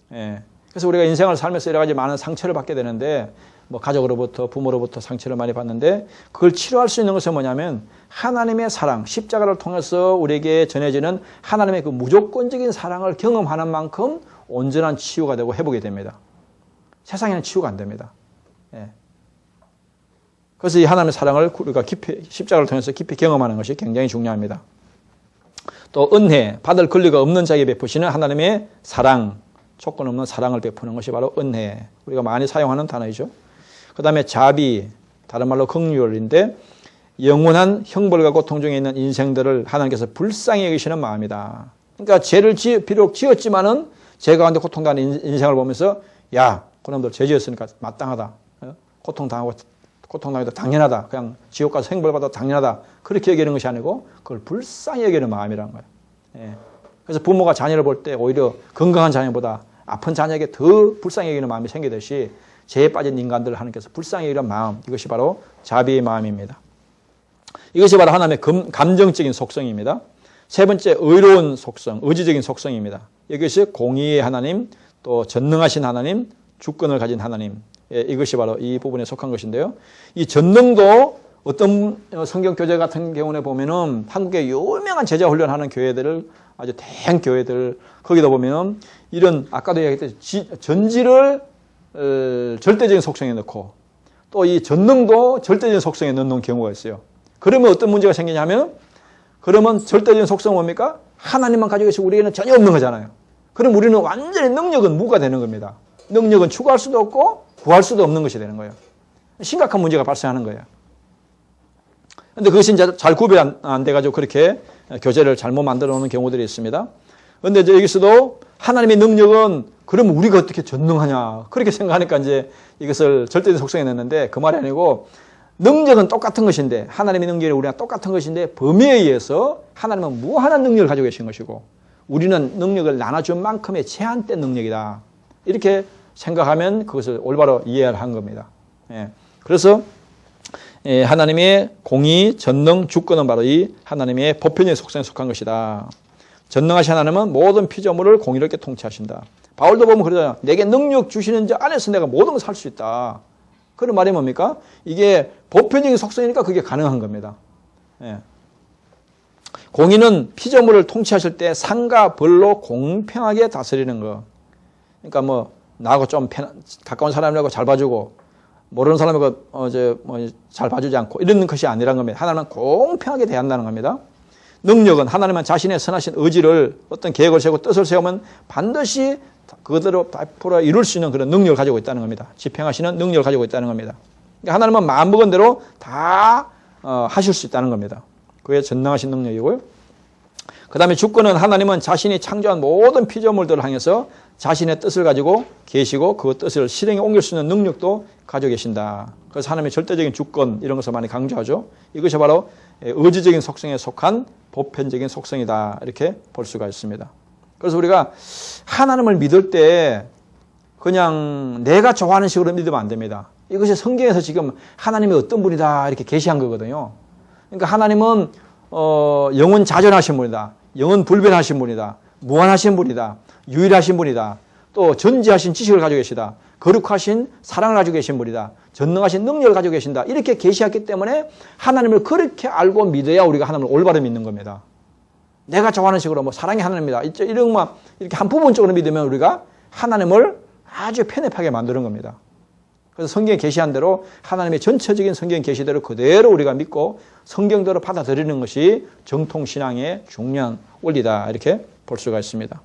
그래서 우리가 인생을 살면서 여러 가지 많은 상처를 받게 되는데 가족으로부터 부모로부터 상처를 많이 받는데 그걸 치료할 수 있는 것은 뭐냐면 하나님의 사랑, 십자가를 통해서 우리에게 전해지는 하나님의 그 무조건적인 사랑을 경험하는 만큼 온전한 치유가 되고 회복이 됩니다. 세상에는 치유가 안 됩니다. 그래서 이 하나님의 사랑을 우리가 깊이 십자가를 통해서 깊이 경험하는 것이 굉장히 중요합니다. 또 은혜, 받을 권리가 없는 자에게 베푸시는 하나님의 사랑, 조건 없는 사랑을 베푸는 것이 바로 은혜. 우리가 많이 사용하는 단어이죠. 그 다음에 자비, 다른 말로 긍휼인데 영원한 형벌과 고통 중에 있는 인생들을 하나님께서 불쌍히 여기시는 마음이다. 그러니까 죄를 비록 지었지만은 죄 가운데 고통당하는 인생을 보면서 야, 그놈들 죄 지었으니까 마땅하다. 고통당해도 당연하다. 그냥 지옥 가서 형벌받아도 당연하다. 그렇게 여기는 것이 아니고 그걸 불쌍히 여기는 마음이라는 거예요. 그래서 부모가 자녀를 볼 때 오히려 건강한 자녀보다 아픈 자녀에게 더 불쌍히 여기는 마음이 생기듯이 죄에 빠진 인간들을 하나님께서 불쌍히 여기는 마음, 이것이 바로 자비의 마음입니다. 이것이 바로 하나님의 감정적인 속성입니다. 세 번째, 의로운 속성, 의지적인 속성입니다. 이것이 공의의 하나님, 또 전능하신 하나님, 주권을 가진 하나님, 이것이 바로 이 부분에 속한 것인데요. 이 전능도 어떤 성경 교재 같은 경우에 보면은 한국의 유명한 제자 훈련하는 교회들을 아주 대형 교회들 거기다 보면은 이런 아까도 얘기했듯이 전지를 절대적인 속성에 넣고 또 이 전능도 절대적인 속성에 넣는 경우가 있어요. 그러면 어떤 문제가 생기냐면 그러면 절대적인 속성은 뭡니까? 하나님만 가지고 계시고 우리에게는 전혀 없는 거잖아요. 그럼 우리는 완전히 능력은 무가 되는 겁니다. 능력은 추구할 수도 없고 구할 수도 없는 것이 되는 거예요. 심각한 문제가 발생하는 거예요. 그런데 그것이 이제 잘 구별 안 돼가지고 그렇게 교재를 잘못 만들어 놓는 경우들이 있습니다. 그런데 이제 여기서도 하나님의 능력은 그러면 우리가 어떻게 전능하냐 그렇게 생각하니까 이제 이것을 절대적 속성에 넣는데 그 말이 아니고 능력은 똑같은 것인데 하나님의 능력이 우리랑 똑같은 것인데 범위에 의해서 하나님은 무한한 능력을 가지고 계신 것이고 우리는 능력을 나눠준 만큼의 제한된 능력이다. 이렇게 생각하면 그것을 올바로 이해를 한 겁니다. 그래서 하나님의 공의, 전능, 주권은 바로 이 하나님의 보편적인 속성에 속한 것이다. 전능하신 하나님은 모든 피조물을 공의롭게 통치하신다. 바울도 보면 그러잖아요. 내게 능력 주시는 자 안에서 내가 모든 걸 살 수 있다. 그런 말이 뭡니까? 이게 보편적인 속성이니까 그게 가능한 겁니다. 예. 공의는 피조물을 통치하실 때 상과 벌로 공평하게 다스리는 거. 그러니까 뭐 나하고 좀 가까운 사람이라고 잘 봐주고 모르는 사람이고 잘 봐주지 않고 이런 것이 아니란 겁니다. 하나님은 공평하게 대한다는 겁니다. 능력은 하나님은 자신의 선하신 의지를 어떤 계획을 세우고 뜻을 세우면 반드시 그대로 100% 이룰 수 있는 그런 능력을 가지고 있다는 겁니다. 집행하시는 능력을 가지고 있다는 겁니다. 그러니까 하나님은 마음먹은 대로 다 하실 수 있다는 겁니다. 그게 전능하신 능력이고요. 그 다음에 주권은 하나님은 자신이 창조한 모든 피조물들을 향해서 자신의 뜻을 가지고 계시고 그 뜻을 실행에 옮길 수 있는 능력도 가지고 계신다. 그래서 하나님의 절대적인 주권 이런 것을 많이 강조하죠. 이것이 바로 의지적인 속성에 속한 보편적인 속성이다. 이렇게 볼 수가 있습니다. 그래서 우리가 하나님을 믿을 때 그냥 내가 좋아하는 식으로 믿으면 안 됩니다. 이것이 성경에서 지금 하나님이 어떤 분이다 이렇게 계시한 거거든요. 그러니까 하나님은 영원 자존하신 분이다. 영원 불변하신 분이다. 무한하신 분이다. 유일하신 분이다. 또 전지하신 지식을 가지고 계시다. 거룩하신 사랑을 가지고 계신 분이다. 전능하신 능력을 가지고 계신다. 이렇게 계시했기 때문에 하나님을 그렇게 알고 믿어야 우리가 하나님을 올바로 믿는 겁니다. 내가 좋아하는 식으로 뭐 사랑이 하나님입니다. 이런 것만 이렇게 한 부분적으로 믿으면 우리가 하나님을 아주 편협하게 만드는 겁니다. 그래서 성경에 계시한 대로 하나님의 전체적인 성경 계시대로 그대로 우리가 믿고 성경대로 받아들이는 것이 정통신앙의 중요한 원리다. 이렇게 볼 수가 있습니다.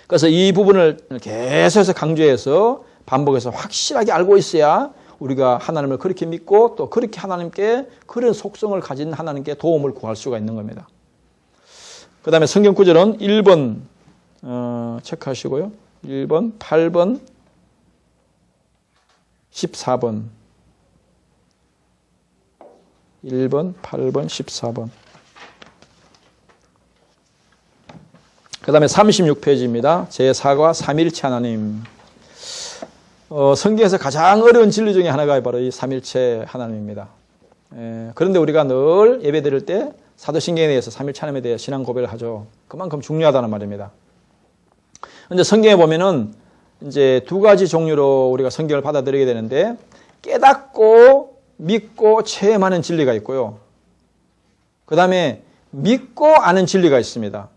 그래서 이 부분을 계속해서 강조해서 반복해서 확실하게 알고 있어야 우리가 하나님을 그렇게 믿고 또 그렇게 하나님께 그런 속성을 가진 하나님께 도움을 구할 수가 있는 겁니다. 그 다음에 성경 구절은 1번 체크하시고요. 1번, 8번, 14번 1번, 8번, 14번 그 다음에 36페이지입니다. 제4과 3일체 하나님. 성경에서 가장 어려운 진리 중에 하나가 바로 이 3일체 하나님입니다. 그런데 우리가 늘 예배 드릴 때 사도신경에 대해서 3일체 하나님에 대해 신앙 고백을 하죠. 그만큼 중요하다는 말입니다. 그런데 성경에 보면은 이제 두 가지 종류로 우리가 성경을 받아들이게 되는데 깨닫고 믿고 체험하는 진리가 있고요. 그 다음에 믿고 아는 진리가 있습니다.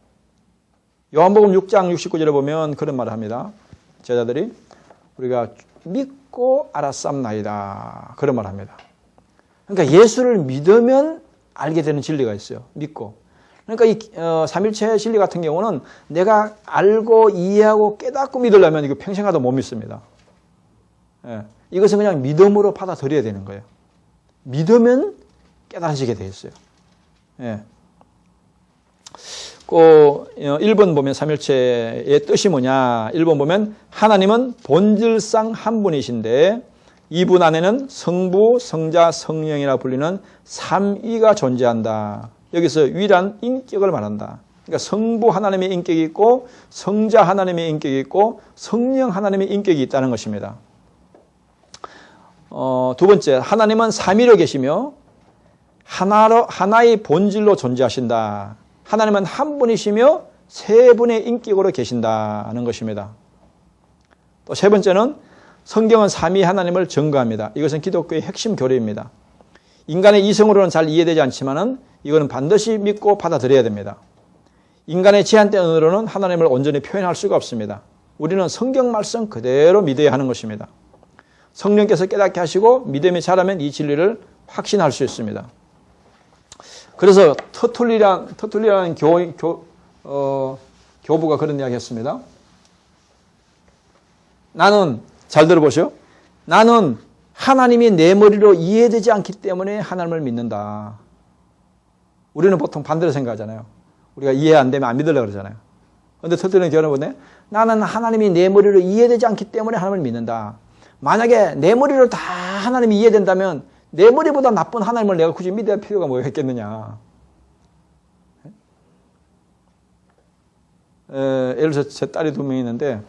요한복음 6장 69절에 보면 그런 말을 합니다. 제자들이 우리가 믿고 알았삼나이다. 그런 말을 합니다. 그러니까 예수를 믿으면 알게 되는 진리가 있어요. 믿고. 그러니까 이 삼일체 진리 같은 경우는 내가 알고 이해하고 깨닫고 믿으려면 이거 평생 가도 못 믿습니다. 예. 이것은 그냥 믿음으로 받아들여야 되는 거예요. 믿으면 깨달아지게 돼 있어요. 예. 1번 보면 삼일체의 뜻이 뭐냐? 1번 보면 하나님은 본질상 한 분이신데 이분 안에는 성부, 성자, 성령이라 불리는 삼위가 존재한다. 여기서 위란 인격을 말한다. 그러니까 성부 하나님의 인격이 있고 성자 하나님의 인격이 있고 성령 하나님의 인격이 있다는 것입니다. 두 번째, 하나님은 삼위로 계시며 하나의 본질로 존재하신다. 하나님은 한 분이시며 세 분의 인격으로 계신다는 것입니다. 또 세 번째는 성경은 삼위 하나님을 증거합니다. 이것은 기독교의 핵심 교리입니다. 인간의 이성으로는 잘 이해되지 않지만은 이거는 반드시 믿고 받아들여야 됩니다. 인간의 제한된 언어로는 하나님을 온전히 표현할 수가 없습니다. 우리는 성경 말씀 그대로 믿어야 하는 것입니다. 성령께서 깨닫게 하시고 믿음이 자라면 이 진리를 확신할 수 있습니다. 그래서 터툴리라는 교부가 그런 이야기 했습니다. 나는, 잘 들어보시오. 나는 하나님이 내 머리로 이해되지 않기 때문에 하나님을 믿는다. 우리는 보통 반대로 생각하잖아요. 우리가 이해 안 되면 안 믿으려고 그러잖아요. 그런데 터툴리는 교훈을 보네. 나는 하나님이 내 머리로 이해되지 않기 때문에 하나님을 믿는다. 만약에 내 머리로 다 하나님이 이해된다면 내 머리보다 나쁜 하나님을 내가 굳이 믿을 필요가 뭐였겠느냐. 예를 들어서 제 딸이 2명 있는데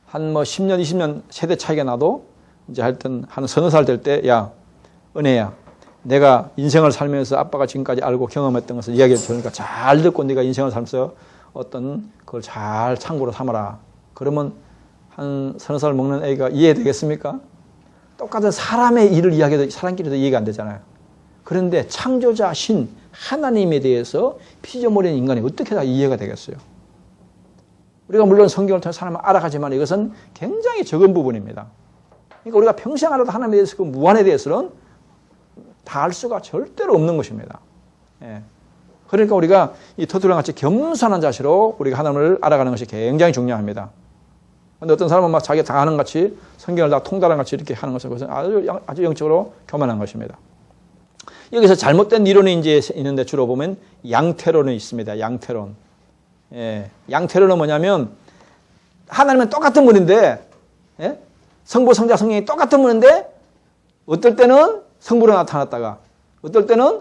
한 10년, 20년 세대 차이가 나도 이제 하여튼 한 서너 살 될 때 야, 은혜야. 내가 인생을 살면서 아빠가 지금까지 알고 경험했던 것을 이야기해 주니까 잘 듣고 네가 인생을 살면서 어떤 그걸 잘 참고로 삼아라. 그러면 한 서너 살 먹는 애가 이해되겠습니까? 똑같은 사람의 일을 이야기해도 사람끼리도 이해가 안 되잖아요. 그런데 창조자 신 하나님에 대해서 피조물인 인간이 어떻게 다 이해가 되겠어요? 우리가 물론 성경을 통해서 하나님을 알아가지만 이것은 굉장히 적은 부분입니다. 그러니까 우리가 평생 알아도 하나님에 대해서 그 무한에 대해서는 다 알 수가 절대로 없는 것입니다. 예. 그러니까 우리가 이 터틀랑 같이 겸손한 자세로 우리가 하나님을 알아가는 것이 굉장히 중요합니다. 그런데 어떤 사람은 막 자기가 다 아는 같이 성경을 다 통달한 같이 이렇게 하는 것은 그것은 아주 영적으로 교만한 것입니다. 여기서 잘못된 이론이 이제 있는데 주로 보면 양태론이 있습니다. 양태론. 예. 양태론은 뭐냐면 하나님은 똑같은 분인데, 예? 성부, 성자, 성령이 똑같은 분인데 어떨 때는 성부로 나타났다가 어떨 때는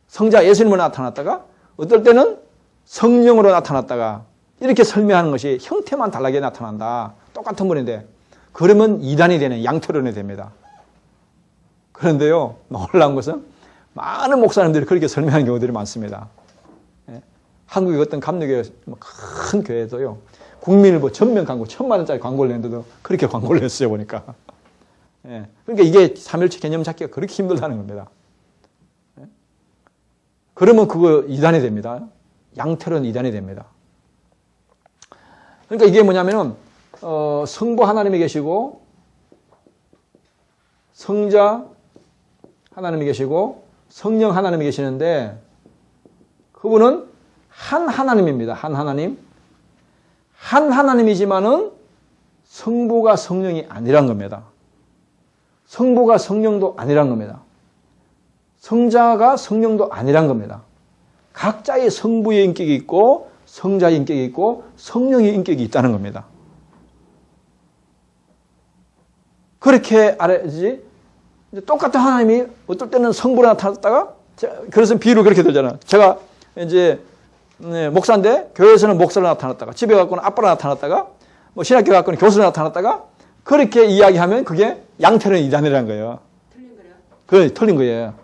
성자 예수님으로 나타났다가 어떨 때는 성령으로 나타났다가 이렇게 설명하는 것이 형태만 다르게 나타난다. 똑같은 분인데 그러면 이단이 되는 양태론이 됩니다. 그런데요, 놀라운 것은 많은 목사님들이 그렇게 설명하는 경우들이 많습니다. 예? 한국의 어떤 감리교회 큰 교회도요, 국민일보 전면 광고 1,000만 원짜리 광고를 냈는데도 그렇게 광고를 했어요, 보니까. 예. 그러니까 이게 삼일체 개념 잡기가 그렇게 힘들다는 겁니다. 예? 그러면 그거 이단이 됩니다. 양태론 이단이 됩니다. 그러니까 이게 뭐냐면은 성부 하나님이 계시고 성자 하나님이 계시고 성령 하나님이 계시는데 그분은 한 하나님입니다. 한 하나님. 한 하나님이지만은 성부가 성령이 아니란 겁니다. 성부가 성령도 아니란 겁니다. 성자가 성령도 아니란 겁니다. 각자의 성부의 인격이 있고 성자의 인격이 있고 성령의 인격이 있다는 겁니다. 그렇게 알아야지. 똑같은 하나님이 어떨 때는 성부로 나타났다가, 그래서 비유를 그렇게 들잖아요. 제가 이제 목사인데 교회에서는 목사로 나타났다가, 집에 가서는 아빠로 나타났다가, 뭐 신학교 가서는 교수로 나타났다가, 그렇게 이야기하면 그게 양태론 이단이라는 거예요. 틀린 거래요? 그래, 틀린 거예요.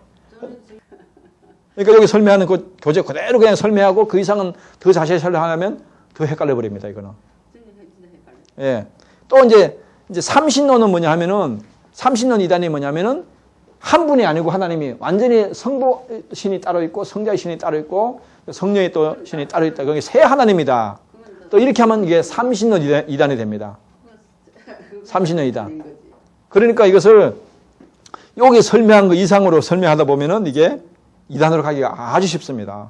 그러니까 여기 설명하는 그 교재 그대로 그냥 설명하고 그 이상은 더 자세히 설명하면 더 헷갈려 버립니다, 이거는. 진짜 헷갈려. 예. 또 이제 삼신론은 뭐냐 하면은, 삼신론 이단이 뭐냐면은 한 분이 아니고 하나님이 완전히 성부 신이 따로 있고 성자의 신이 따로 있고 성령의 또 신이 따로 있다. 그게 세 하나님이다. 또 이렇게 하면 이게 삼신론 이단이 됩니다. 삼신론 이단. 그러니까 이것을 여기 설명한 거 이상으로 설명하다 보면은 이게 이단으로 가기가 아주 쉽습니다.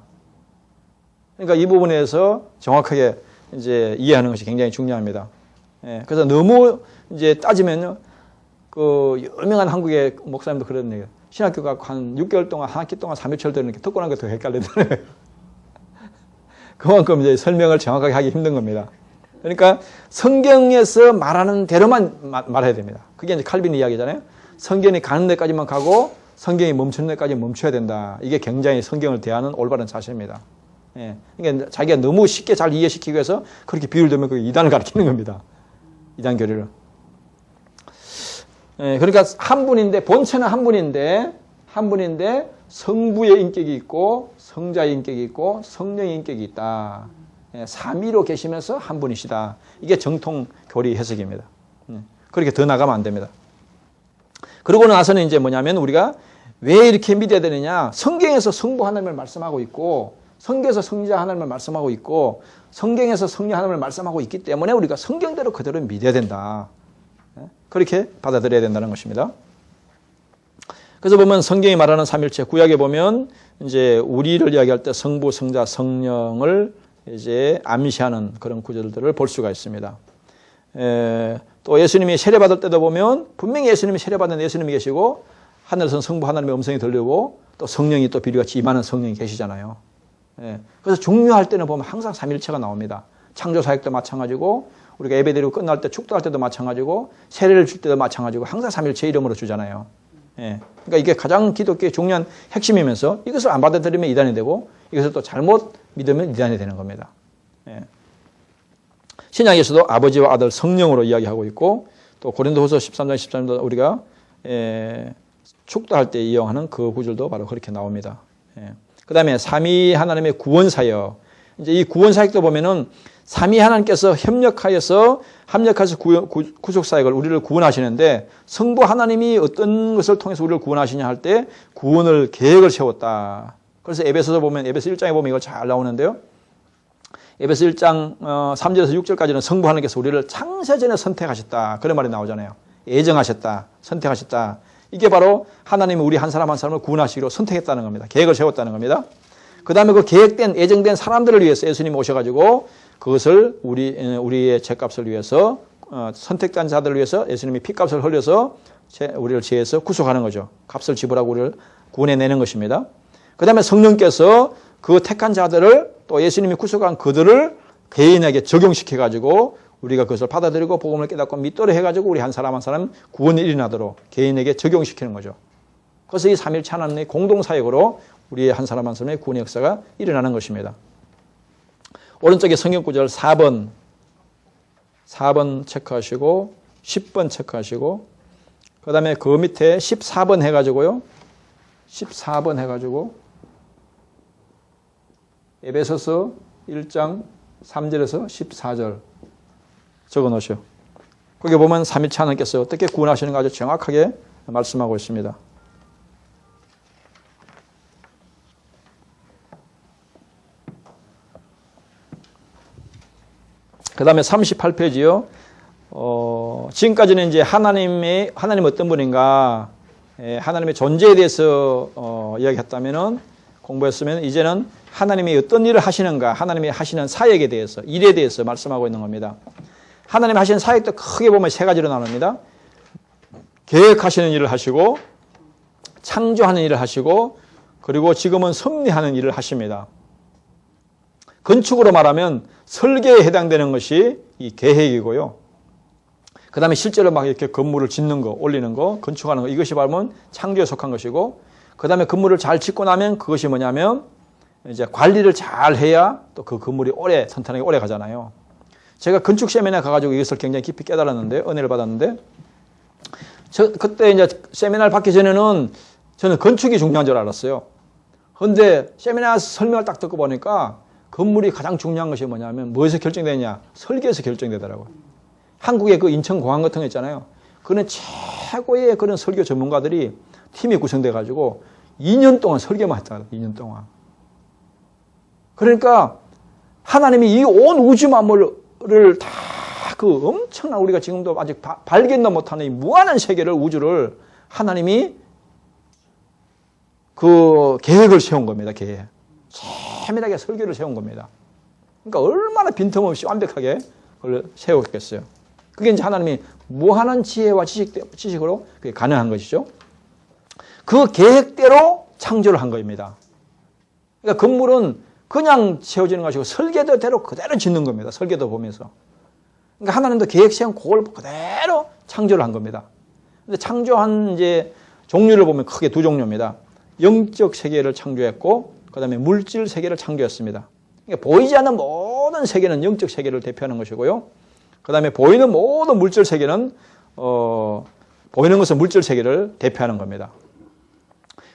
그러니까 이 부분에서 정확하게 이제 이해하는 것이 굉장히 중요합니다. 예, 그래서 너무 이제 따지면요, 그 유명한 한국의 목사님도 그런 얘기예요. 신학교 가고 한 6개월 동안, 한 학기 동안 3일절 되는 게 듣고 난 게 더 헷갈리더라고요. 그만큼 이제 설명을 정확하게 하기 힘든 겁니다. 그러니까 성경에서 말하는 대로만 말해야 됩니다. 그게 이제 칼빈 이야기잖아요. 성경이 가는 데까지만 가고 성경이 멈추는 데까지 멈춰야 된다. 이게 굉장히 성경을 대하는 올바른 자세입니다. 예. 그러니까 자기가 너무 쉽게 잘 이해시키기 위해서 그렇게 비유를 들면 그게 이단을 가르치는 겁니다. 이단 교리를. 예. 그러니까 한 분인데, 본체는 한 분인데 성부의 인격이 있고 성자의 인격이 있고 성령의 인격이 있다. 예. 삼위로 계시면서 한 분이시다. 이게 정통 교리 해석입니다. 예. 그렇게 더 나가면 안 됩니다. 그러고 나서는 이제 뭐냐면 우리가 왜 이렇게 믿어야 되느냐. 성경에서 성부 하나님을 말씀하고 있고 성경에서 성자 하나님을 말씀하고 있고 성경에서 성령 하나님을 말씀하고 있기 때문에 우리가 성경대로 그대로 믿어야 된다. 그렇게 받아들여야 된다는 것입니다. 그래서 보면 성경이 말하는 삼일체, 구약에 보면 이제 우리를 이야기할 때 성부, 성자, 성령을 이제 암시하는 그런 구절들을 볼 수가 있습니다. 또 예수님이 세례받을 때도 보면 분명히 예수님이 세례받는 예수님이 계시고 하늘에서는 성부 하나님의 음성이 들리고 또 성령이 또 비류같이 임하는 성령이 계시잖아요. 그래서 중요할 때는 보면 항상 삼일체가 나옵니다. 창조 사역 때 마찬가지고 우리가 예배드리고 끝날 때 축도할 때도 마찬가지고 세례를 줄 때도 마찬가지고 항상 삼일체 이름으로 주잖아요. 그러니까 이게 가장 기독교의 중요한 핵심이면서 이것을 안 받아들이면 이단이 되고 이것을 또 잘못 믿으면 이단이 되는 겁니다. 신약에서도 아버지와 아들 성령으로 이야기하고 있고 또 고린도후서 13장 13절도 우리가 축도할 때 이용하는 그 구절도 바로 그렇게 나옵니다. 예. 그 다음에 삼위 하나님의 구원사역. 이제 이 구원사역도 보면은 삼위 하나님께서 합력하여서 구속사역을 우리를 구원하시는데 성부 하나님이 어떤 것을 통해서 우리를 구원하시냐 할 때 구원을 계획을 세웠다. 그래서 에베소서 보면 에베소 1장에 보면 이거 잘 나오는데요. 에베소 1장 3절에서 6절까지는 성부 하나님께서 우리를 창세전에 선택하셨다. 그런 말이 나오잖아요. 예정하셨다. 선택하셨다. 이게 바로 하나님이 우리 한 사람 한 사람을 구원하시기로 선택했다는 겁니다. 계획을 세웠다는 겁니다. 그 다음에 그 계획된 예정된 사람들을 위해서 예수님이 오셔가지고 그것을 우리의 죄값을 위해서 선택된 자들을 위해서 예수님이 피값을 흘려서 우리를 죄에서 구속하는 거죠. 값을 지불하고 우리를 구원해내는 것입니다. 그 다음에 성령께서 그 택한 자들을 또 예수님이 구속한 그들을 개인에게 적용시켜가지고 우리가 그것을 받아들이고 복음을 깨닫고 믿도록 해가지고 우리 한 사람 한 사람 구원이 일어나도록 개인에게 적용시키는 거죠. 그래서 이 삼일체 하나님의 공동사역으로 우리의 한 사람 한 사람의 구원의 역사가 일어나는 것입니다. 오른쪽에 성경구절 4번 체크하시고 10번 체크하시고 그 다음에 그 밑에 14번 해가지고요. 14번 해가지고 에베소서 1장 3절에서 14절 적어 놓으시오. 거기 보면 삼위체 하나님께서 어떻게 구원하시는가 아주 정확하게 말씀하고 있습니다. 그 다음에 38페이지요. 지금까지는 이제 하나님 어떤 분인가, 하나님의 존재에 대해서 이야기했다면은 공부했으면 이제는 하나님이 어떤 일을 하시는가, 하나님이 하시는 사역에 대해서, 일에 대해서 말씀하고 있는 겁니다. 하나님이 하시는 사역도 크게 보면 세 가지로 나눕니다. 계획하시는 일을 하시고, 창조하는 일을 하시고, 그리고 지금은 섭리하는 일을 하십니다. 건축으로 말하면 설계에 해당되는 것이 이 계획이고요. 그 다음에 실제로 막 이렇게 건물을 짓는 거, 올리는 거, 건축하는 거, 이것이 바로 창조에 속한 것이고, 그 다음에 건물을 잘 짓고 나면 그것이 뭐냐면 이제 관리를 잘 해야 또 그 건물이 튼튼하게 오래 가잖아요. 제가 건축 세미나에 가가지고 이것을 굉장히 깊이 깨달았는데, 은혜를 받았는데, 그때 이제 세미나를 받기 전에는 저는 건축이 중요한 줄 알았어요. 그런데 세미나 설명을 딱 듣고 보니까 건물이 가장 중요한 것이 뭐냐면 무엇에서 결정되냐? 설계에서 결정되더라고요. 한국의 그 인천공항 같은 거 있잖아요. 그런 최고의 그런 설계 전문가들이 팀이 구성돼가지고 2년 동안 설계만 했다. 2년 동안. 그러니까 하나님이 이 온 우주 만물을 다 그 엄청난 우리가 지금도 아직 발견도 못하는 이 무한한 세계를 우주를 하나님이 그 계획을 세운 겁니다. 계획. 세밀하게 설계를 세운 겁니다. 그러니까 얼마나 빈틈없이 완벽하게 그걸 세웠겠어요. 그게 이제 하나님이 무한한 지혜와 지식으로 그게 가능한 것이죠. 그 계획대로 창조를 한 겁니다. 그러니까 건물은 그냥 세워지는 것이고 설계대로 그대로 짓는 겁니다. 설계도 보면서. 그러니까 하나님도 계획 세운 그걸 그대로 창조를 한 겁니다. 근데 창조한 이제 종류를 보면 크게 두 종류입니다. 영적 세계를 창조했고, 그 다음에 물질 세계를 창조했습니다. 그러니까 보이지 않는 모든 세계는 영적 세계를 대표하는 것이고요. 그 다음에 보이는 모든 물질 세계는, 보이는 것은 물질 세계를 대표하는 겁니다.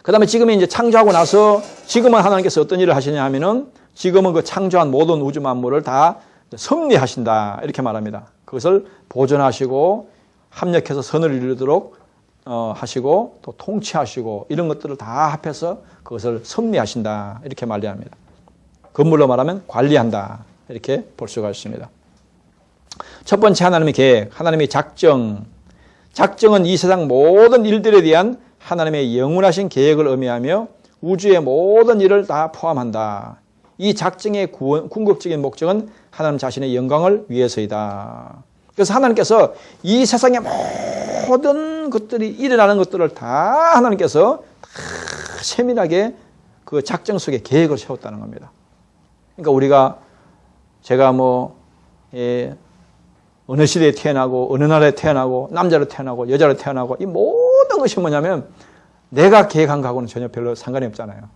그 다음에 지금은 이제 창조하고 나서 지금은 하나님께서 어떤 일을 하시냐 하면은 지금은 그 창조한 모든 우주 만물을 다 섭리하신다. 이렇게 말합니다. 그것을 보존하시고 합력해서 선을 이루도록 하시고 또 통치하시고 이런 것들을 다 합해서 그것을 섭리하신다. 이렇게 말합니다. 건물로 말하면 관리한다. 이렇게 볼 수가 있습니다. 첫 번째 하나님의 계획, 하나님의 작정. 작정은 이 세상 모든 일들에 대한 하나님의 영원하신 계획을 의미하며 우주의 모든 일을 다 포함한다. 이 작정의 궁극적인 목적은 하나님 자신의 영광을 위해서이다. 그래서 하나님께서 이 세상의 모든 것들이 일어나는 것들을 다 하나님께서 다 세밀하게 그 작정 속에 계획을 세웠다는 겁니다. 그러니까 제가 어느 시대에 태어나고, 어느 나라에 태어나고, 남자로 태어나고, 여자로 태어나고, 이 모든 것이 뭐냐면 내가 계획한 거하고는 전혀 별로 상관이 없잖아요.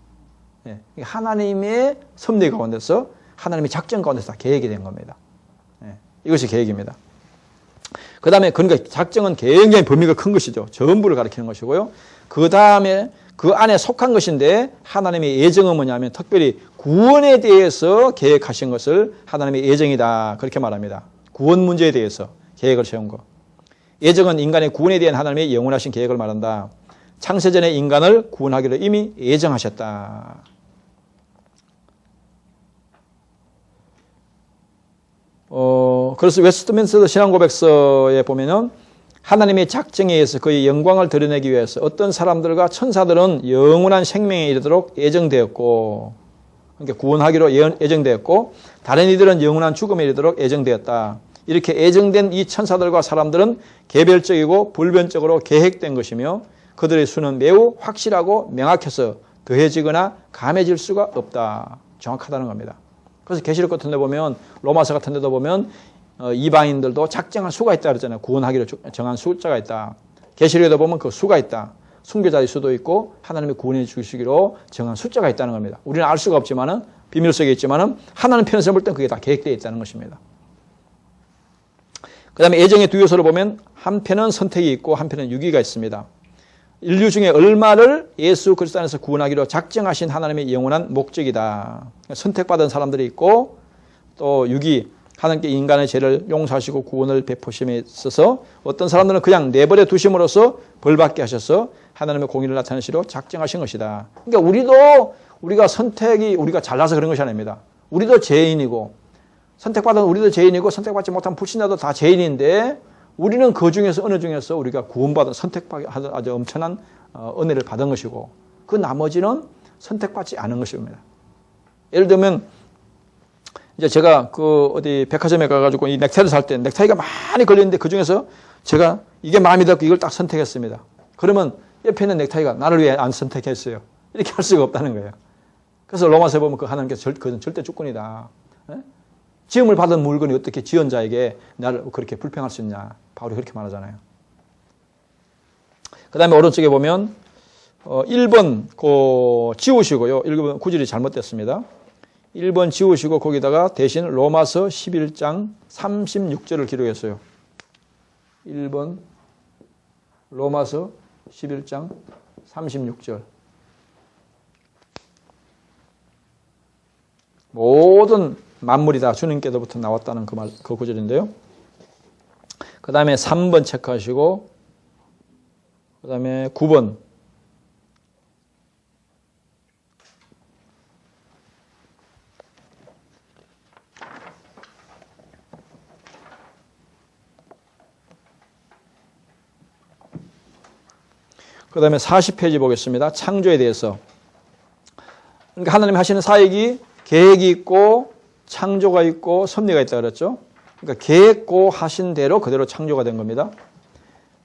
하나님의 섭리 가운데서, 하나님의 작정 가운데서 다 계획이 된 겁니다. 이것이 계획입니다. 그 다음에 그러니까 작정은 굉장히 범위가 큰 것이죠. 전부를 가리키는 것이고요. 그 다음에 그 안에 속한 것인데 하나님의 예정은 뭐냐면 특별히 구원에 대해서 계획하신 것을 하나님의 예정이다. 그렇게 말합니다. 구원 문제에 대해서 계획을 세운 거. 예정은 인간의 구원에 대한 하나님의 영원하신 계획을 말한다. 창세전에 인간을 구원하기로 이미 예정하셨다. 그래서 웨스트민스터 신앙고백서에 보면은 하나님의 작정에 의해서 그의 영광을 드러내기 위해서 어떤 사람들과 천사들은 영원한 생명에 이르도록 예정되었고, 그러니까 구원하기로 예정되었고, 다른 이들은 영원한 죽음에 이르도록 예정되었다. 이렇게 예정된 이 천사들과 사람들은 개별적이고 불변적으로 계획된 것이며 그들의 수는 매우 확실하고 명확해서 더해지거나 감해질 수가 없다. 정확하다는 겁니다. 그래서 계시록 같은 데 보면 로마서 같은 데도 보면 이방인들도 작정한 수가 있다 그러잖아요. 구원하기로 정한 숫자가 있다. 계시록에도 보면 그 수가 있다. 순교자의 수도 있고 하나님의 구원해 주시기로 정한 숫자가 있다는 겁니다. 우리는 알 수가 없지만은 비밀 속에 있지만은 하나님 편에서 볼 땐 그게 다 계획되어 있다는 것입니다. 그 다음에 예정의 두 요소를 보면 한편은 선택이 있고 한편은 유기가 있습니다. 인류 중에 얼마를 예수 그리스도 안에서 구원하기로 작정하신 하나님의 영원한 목적이다. 선택받은 사람들이 있고 또 유기, 하나님께 인간의 죄를 용서하시고 구원을 베푸심에 있어서 어떤 사람들은 그냥 내버려 두심으로써 벌받게 하셔서 하나님의 공의를 나타내시려 작정하신 것이다. 그러니까 우리가 잘나서 그런 것이 아닙니다. 우리도 죄인이고 선택받은 우리도 죄인이고 선택받지 못한 불신자도 다 죄인인데 우리는 그 중에서 어느 중에서 우리가 구원받은 선택받은 아주 엄청난 은혜를 받은 것이고 그 나머지는 선택받지 않은 것입니다. 예를 들면 이제 제가 어디 백화점에 가가지고 이 넥타이를 살 때 넥타이가 많이 걸리는데 그 중에서 제가 이게 마음에 들고 이걸 딱 선택했습니다. 그러면 옆에 있는 넥타이가 나를 왜 안 선택했어요? 이렇게 할 수가 없다는 거예요. 그래서 로마서에 보면 그 하나님께서 그건 절대 주권이다. 지음을 받은 물건이 어떻게 지연자에게 나를 그렇게 불평할 수 있냐. 바울이 그렇게 말하잖아요. 그 다음에 오른쪽에 보면 1번 지우시고요. 1번 구절이 잘못됐습니다. 1번 지우시고 거기다가 대신 로마서 11장 36절을 기록했어요. 1번 로마서 11장 36절. 모든 만물이 다 주님께로부터 나왔다는 그 구절인데요. 그 다음에 3번 체크하시고 그 다음에 9번 그 다음에 40페이지 보겠습니다. 창조에 대해서. 그러니까 하나님 하시는 사역이 계획이 있고 창조가 있고 섭리가 있다 그랬죠. 그러니까 계획하신 대로 그대로 창조가 된 겁니다.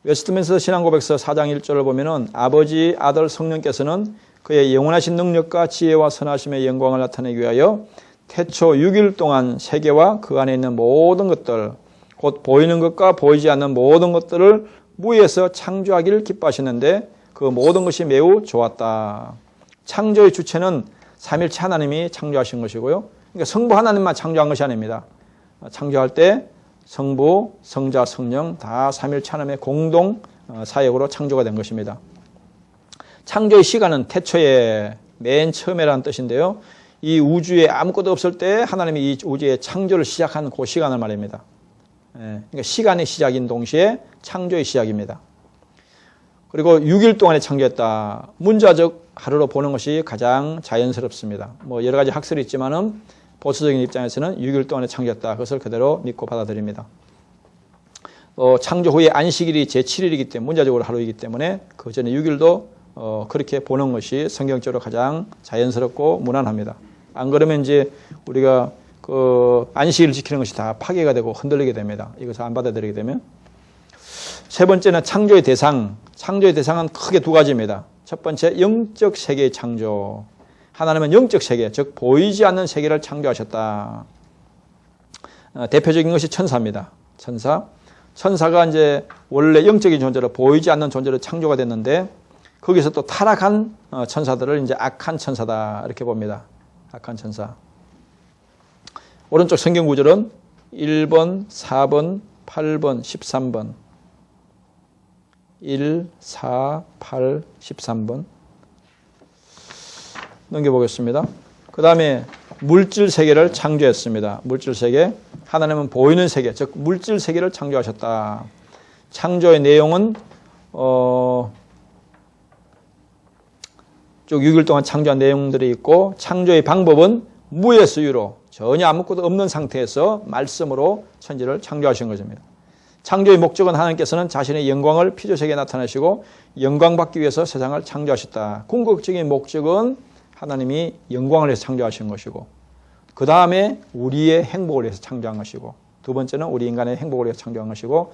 웨스트민스터 신앙고백서 4장 1절을 보면은 아버지, 아들, 성령께서는 그의 영원하신 능력과 지혜와 선하심의 영광을 나타내기 위하여 태초 6일 동안 세계와 그 안에 있는 모든 것들, 곧 보이는 것과 보이지 않는 모든 것들을 무에서 창조하기를 기뻐하셨는데 그 모든 것이 매우 좋았다. 창조의 주체는 삼일체 하나님이 창조하신 것이고요. 그러니까 성부 하나님만 창조한 것이 아닙니다. 창조할 때 성부, 성자, 성령 다 삼일체 하나님의 공동 사역으로 창조가 된 것입니다. 창조의 시간은 태초에 맨 처음에라는 뜻인데요. 이 우주에 아무것도 없을 때 하나님이 이 우주의 창조를 시작한 그 시간을 말입니다. 그러니까 시간의 시작인 동시에 창조의 시작입니다. 그리고 6일 동안에 창조했다. 문자적 하루로 보는 것이 가장 자연스럽습니다. 뭐 여러 가지 학설이 있지만은 보수적인 입장에서는 6일 동안에 창조했다. 그것을 그대로 믿고 받아들입니다. 창조 후에 안식일이 제7일이기 때문에 문자적으로 하루이기 때문에 그 전에 6일도 그렇게 보는 것이 성경적으로 가장 자연스럽고 무난합니다. 안 그러면 이제 우리가 그 안식일을 지키는 것이 다 파괴가 되고 흔들리게 됩니다. 이것을 안 받아들이게 되면. 세 번째는 창조의 대상. 창조의 대상은 크게 두 가지입니다. 첫 번째, 영적 세계의 창조. 하나님은 영적 세계, 즉 보이지 않는 세계를 창조하셨다. 대표적인 것이 천사입니다. 천사가 이제 원래 영적인 존재로 보이지 않는 존재로 창조가 됐는데 거기서 또 타락한 천사들을 이제 악한 천사다 이렇게 봅니다. 악한 천사. 오른쪽 성경 구절은 1번, 4번, 8번, 13번. 1, 4, 8, 13번. 넘겨보겠습니다. 그 다음에 물질 세계를 창조했습니다. 물질 세계. 하나님은 보이는 세계, 즉 물질 세계를 창조하셨다. 창조의 내용은 쭉 6일 동안 창조한 내용들이 있고, 창조의 방법은 무의 수유로 전혀 아무것도 없는 상태에서 말씀으로 천지를 창조하신 것입니다. 창조의 목적은 하나님께서는 자신의 영광을 피조세계에 나타내시고 영광 받기 위해서 세상을 창조하셨다. 궁극적인 목적은 하나님이 영광을 위해서 창조하신 것이고, 그 다음에 우리의 행복을 위해서 창조한 것이고, 두 번째는 우리 인간의 행복을 위해서 창조한 것이고,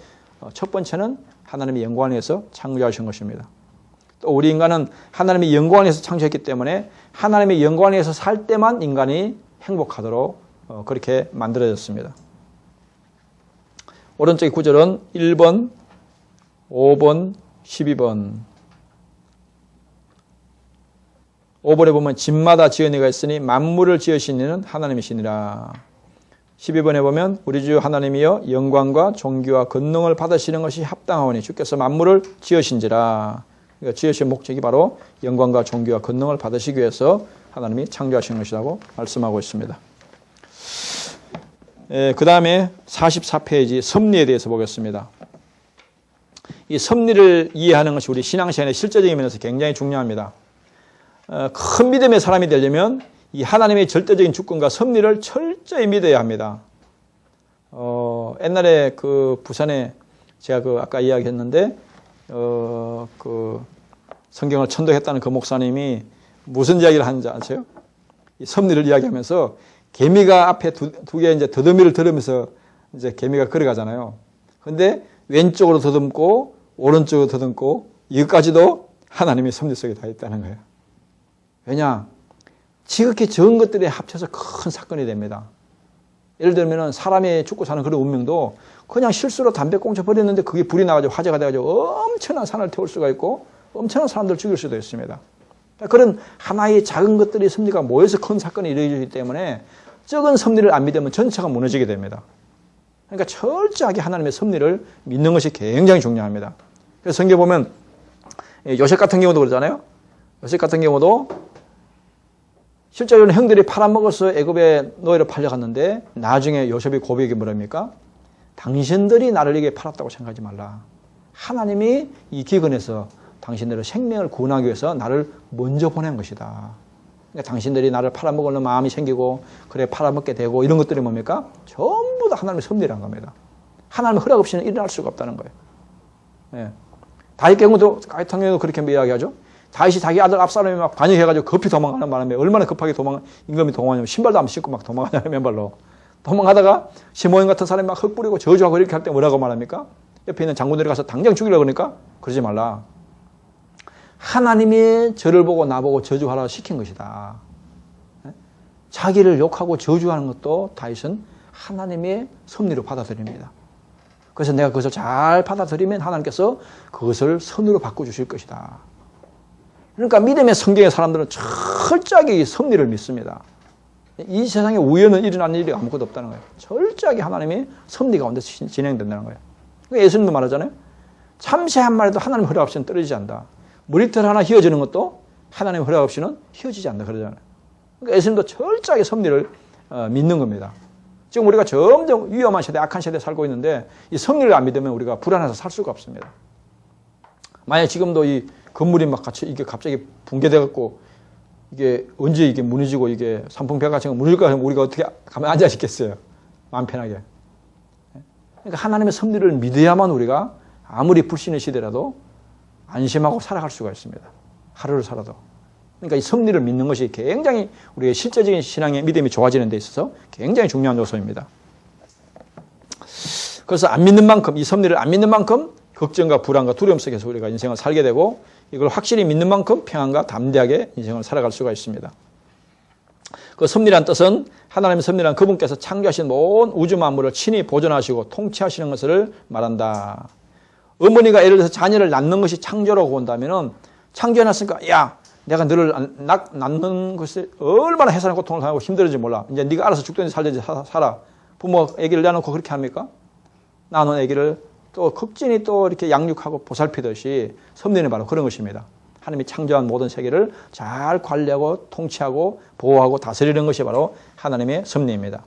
첫 번째는 하나님의 영광을 위해서 창조하신 것입니다. 또 우리 인간은 하나님의 영광을 위해서 창조했기 때문에 하나님의 영광을 위해서 살 때만 인간이 행복하도록 그렇게 만들어졌습니다. 오른쪽의 구절은 1번, 5번, 12번. 5번에 보면 집마다 지은 이가 있으니 만물을 지으신 이는 하나님이시니라. 12번에 보면 우리 주 하나님이여 영광과 존귀와 권능을 받으시는 것이 합당하오니 주께서 만물을 지으신지라. 그러니까 지으신 목적이 바로 영광과 존귀와 권능을 받으시기 위해서 하나님이 창조하신 것이라고 말씀하고 있습니다. 그 다음에 44페이지 섭리에 대해서 보겠습니다. 이 섭리를 이해하는 것이 우리 신앙생활의 실제적인 면에서 굉장히 중요합니다. 큰 믿음의 사람이 되려면 이 하나님의 절대적인 주권과 섭리를 철저히 믿어야 합니다. 옛날에 그 부산에 제가 그 아까 이야기했는데 그 성경을 천도했다는 그 목사님이 무슨 이야기를 하는지 아세요? 이 섭리를 이야기하면서 개미가 앞에 두 개 이제 더듬이를 들으면서 이제 개미가 걸어가잖아요. 근데 왼쪽으로 더듬고 오른쪽으로 더듬고 이것까지도 하나님의 섭리 속에 다 있다는 거예요. 왜냐? 지극히 적은 것들이 합쳐서 큰 사건이 됩니다. 예를 들면 사람이 죽고 사는 그런 운명도 그냥 실수로 담배꽁초 버렸는데 그게 불이 나가지고 화재가 돼가지고 엄청난 산을 태울 수가 있고 엄청난 사람들 죽일 수도 있습니다. 그런 하나의 작은 것들이 섭리가 모여서 큰 사건이 이루어지기 때문에 적은 섭리를 안 믿으면 전체가 무너지게 됩니다. 그러니까 철저하게 하나님의 섭리를 믿는 것이 굉장히 중요합니다. 그래서 성경에 보면 요셉 같은 경우도 그러잖아요. 요셉 같은 경우도 실제로는 형들이 팔아먹어서 애굽에 노예로 팔려갔는데 나중에 요셉이 고백이 뭐랍니까? 당신들이 나를 이게 팔았다고 생각하지 말라. 하나님이 이 기근에서 당신들의 생명을 구원하기 위해서 나를 먼저 보낸 것이다. 그러니까 당신들이 나를 팔아먹으려는 마음이 생기고 그래 팔아먹게 되고 이런 것들이 뭡니까? 전부 다 하나님의 섭리라는 겁니다. 하나님의 허락 없이는 일어날 수가 없다는 거예요. 예. 다윗 경우도 그렇게 이야기하죠. 다윗이 자기 아들 압살롬이 막 반역해가지고 급히 도망가는 바람에 얼마나 급하게 임금이 도망가냐면 신발도 안 신고 막 도망가냐면 맨발로 도망가다가 시므온 같은 사람이 막 흙 뿌리고 저주하고 이렇게 할 때 뭐라고 말합니까? 옆에 있는 장군들이 가서 당장 죽이려고 그러니까 그러지 말라. 하나님이 저를 보고 나보고 저주하라고 시킨 것이다. 자기를 욕하고 저주하는 것도 다윗은 하나님의 섭리로 받아들입니다. 그래서 내가 그것을 잘 받아들이면 하나님께서 그것을 선으로 바꿔주실 것이다. 그러니까 믿음의 성경의 사람들은 철저하게 이 섭리를 믿습니다. 이 세상에 우연은 일어나는 일이 아무것도 없다는 거예요. 철저하게 하나님의 섭리 가운데 진행된다는 거예요. 그러니까 예수님도 말하잖아요. 참새 한 마리도 하나님 허락 없이는 떨어지지 않는다. 머리털 하나 휘어지는 것도 하나님 허락 없이는 휘어지지 않는다 그러잖아요. 그러니까 예수님도 철저하게 섭리를 믿는 겁니다. 지금 우리가 점점 위험한 세대, 악한 세대에 살고 있는데 이 섭리를 안 믿으면 우리가 불안해서 살 수가 없습니다. 만약 지금도 이 건물이 막 같이 이게 갑자기 붕괴돼갖고 이게 언제 이게 무너지고 이게 산풍배 같은 거 무너질까 하면 우리가 어떻게 가만히 앉아 있겠어요? 마음 편하게. 그러니까 하나님의 섭리를 믿어야만 우리가 아무리 불신의 시대라도 안심하고 살아갈 수가 있습니다. 하루를 살아도. 그러니까 이 섭리를 믿는 것이 굉장히 우리의 실제적인 신앙의 믿음이 좋아지는 데 있어서 굉장히 중요한 요소입니다. 그래서 안 믿는 만큼, 이 섭리를 안 믿는 만큼 걱정과 불안과 두려움 속에서 우리가 인생을 살게 되고 이걸 확실히 믿는 만큼 평안과 담대하게 인생을 살아갈 수가 있습니다. 그 섭리란 뜻은 하나님의 섭리란 그분께서 창조하신 모든 우주 만물을 친히 보존하시고 통치하시는 것을 말한다. 어머니가 예를 들어서 자녀를 낳는 것이 창조라고 본다면 창조해놨으니까 야 내가 너를 낳는 것이 얼마나 해산의 고통을 당하고 힘들어질지 몰라. 이제 네가 알아서 죽든지 살든지 살아. 부모 아기를 내놓고 그렇게 합니까? 낳은 아기를 또 극진히 또 이렇게 양육하고 보살피듯이 섭리는 바로 그런 것입니다. 하나님이 창조한 모든 세계를 잘 관리하고 통치하고 보호하고 다스리는 것이 바로 하나님의 섭리입니다.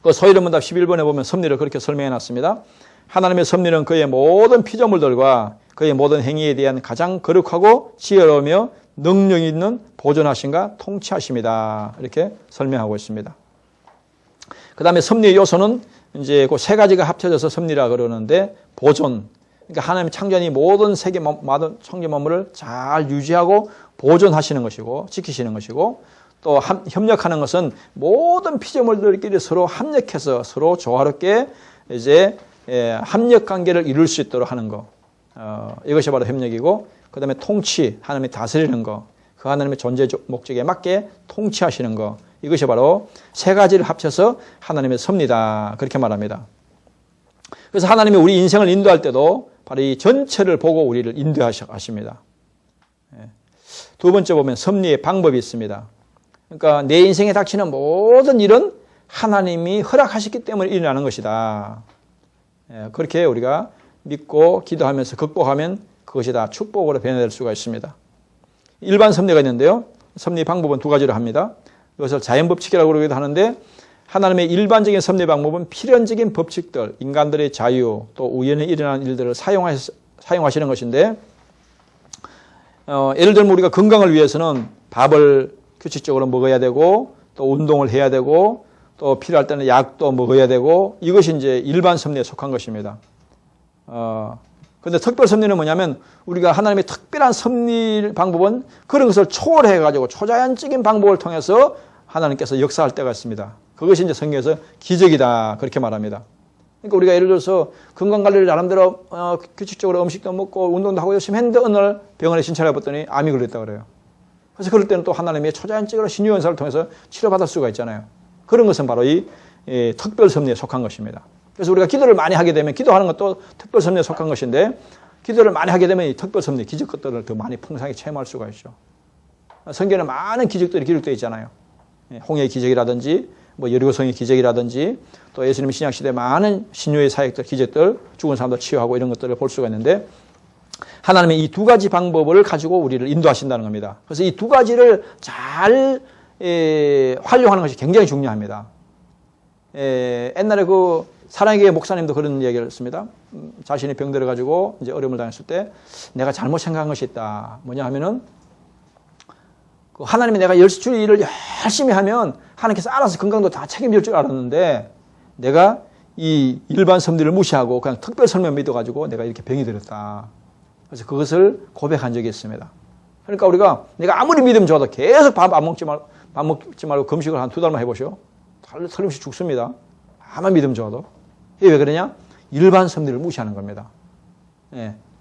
그 소위론문답 11번에 보면 섭리를 그렇게 설명해 놨습니다. 하나님의 섭리는 그의 모든 피조물들과 그의 모든 행위에 대한 가장 거룩하고 지혜로우며 능력 있는 보존하심과 통치하심이다. 이렇게 설명하고 있습니다. 그 다음에 섭리의 요소는 이제 그 세 가지가 합쳐져서 섭리라 그러는데 보존. 그러니까 하나님의 창조한 이 모든 세계, 모든 창조 만물을 잘 유지하고 보존하시는 것이고 지키시는 것이고 또 협력하는 것은 모든 피조물들끼리 서로 합력해서 서로 조화롭게 이제 합력 관계를 이룰 수 있도록 하는 것. 이것이 바로 협력이고 그 다음에 통치, 하나님이 다스리는 것. 그 하나님의 존재 목적에 맞게 통치하시는 것. 이것이 바로 세 가지를 합쳐서 하나님의 섭리다. 그렇게 말합니다. 그래서 하나님이 우리 인생을 인도할 때도 바로 이 전체를 보고 우리를 인도하십니다. 두 번째 보면 섭리의 방법이 있습니다. 그러니까 내 인생에 닥치는 모든 일은 하나님이 허락하셨기 때문에 일어나는 것이다. 그렇게 우리가 믿고 기도하면서 극복하면 그것이 다 축복으로 변화될 수가 있습니다. 일반 섭리가 있는데요. 섭리 방법은 두 가지로 합니다. 이것을 자연법칙이라고 그러기도 하는데 하나님의 일반적인 섭리 방법은 필연적인 법칙들, 인간들의 자유, 또 우연히 일어나는 일들을 사용하시는 것인데 예를 들면 우리가 건강을 위해서는 밥을 규칙적으로 먹어야 되고 또 운동을 해야 되고 또 필요할 때는 약도 먹어야 되고 이것이 이제 일반 섭리에 속한 것입니다. 근데 특별 섭리는 뭐냐면 우리가 하나님의 특별한 섭리 방법은 그런 것을 초월해가지고 초자연적인 방법을 통해서 하나님께서 역사할 때가 있습니다. 그것이 이제 성경에서 기적이다. 그렇게 말합니다. 그러니까 우리가 예를 들어서 건강관리를 나름대로 규칙적으로 음식도 먹고 운동도 하고 열심히 했는데 어느 날 병원에 신청해 봤더니 암이 걸렸다 그래요. 그래서 그럴 때는 또 하나님의 초자연적으로 신유현사를 통해서 치료받을 수가 있잖아요. 그런 것은 바로 이 특별 섭리에 속한 것입니다. 그래서 우리가 기도를 많이 하게 되면 기도하는 것도 특별 섭리에 속한 것인데 기도를 많이 하게 되면 이 특별 섭리, 기적 것들을 더 많이 풍성하게 체험할 수가 있죠. 성경에는 많은 기적들이 기록되어 있잖아요. 홍해의 기적이라든지 뭐 여리고성의 기적이라든지 또 예수님 신약시대 많은 신유의 사역들, 기적들, 죽은 사람들 치유하고 이런 것들을 볼 수가 있는데 하나님의 이 두 가지 방법을 가지고 우리를 인도하신다는 겁니다. 그래서 이 두 가지를 잘 활용하는 것이 굉장히 중요합니다. 옛날에 그 사랑의 목사님도 그런 얘기를 했습니다. 자신이 병들어가지고 이제 어려움을 당했을 때 내가 잘못 생각한 것이 있다. 뭐냐 하면은 하나님이 내가 주의 일을 열심히 하면 하나님께서 알아서 건강도 다 책임질 줄 알았는데 내가 이 일반 섭리를 무시하고 그냥 특별 섭리만 믿어가지고 내가 이렇게 병이 들었다. 그래서 그것을 고백한 적이 있습니다. 그러니까 우리가 내가 아무리 믿음 줘도 계속 밥 먹지 말고 금식을 한 2달만 해보시오. 틀림없이 죽습니다. 아무리 믿음 줘도. 이게 왜 그러냐? 일반 섭리를 무시하는 겁니다.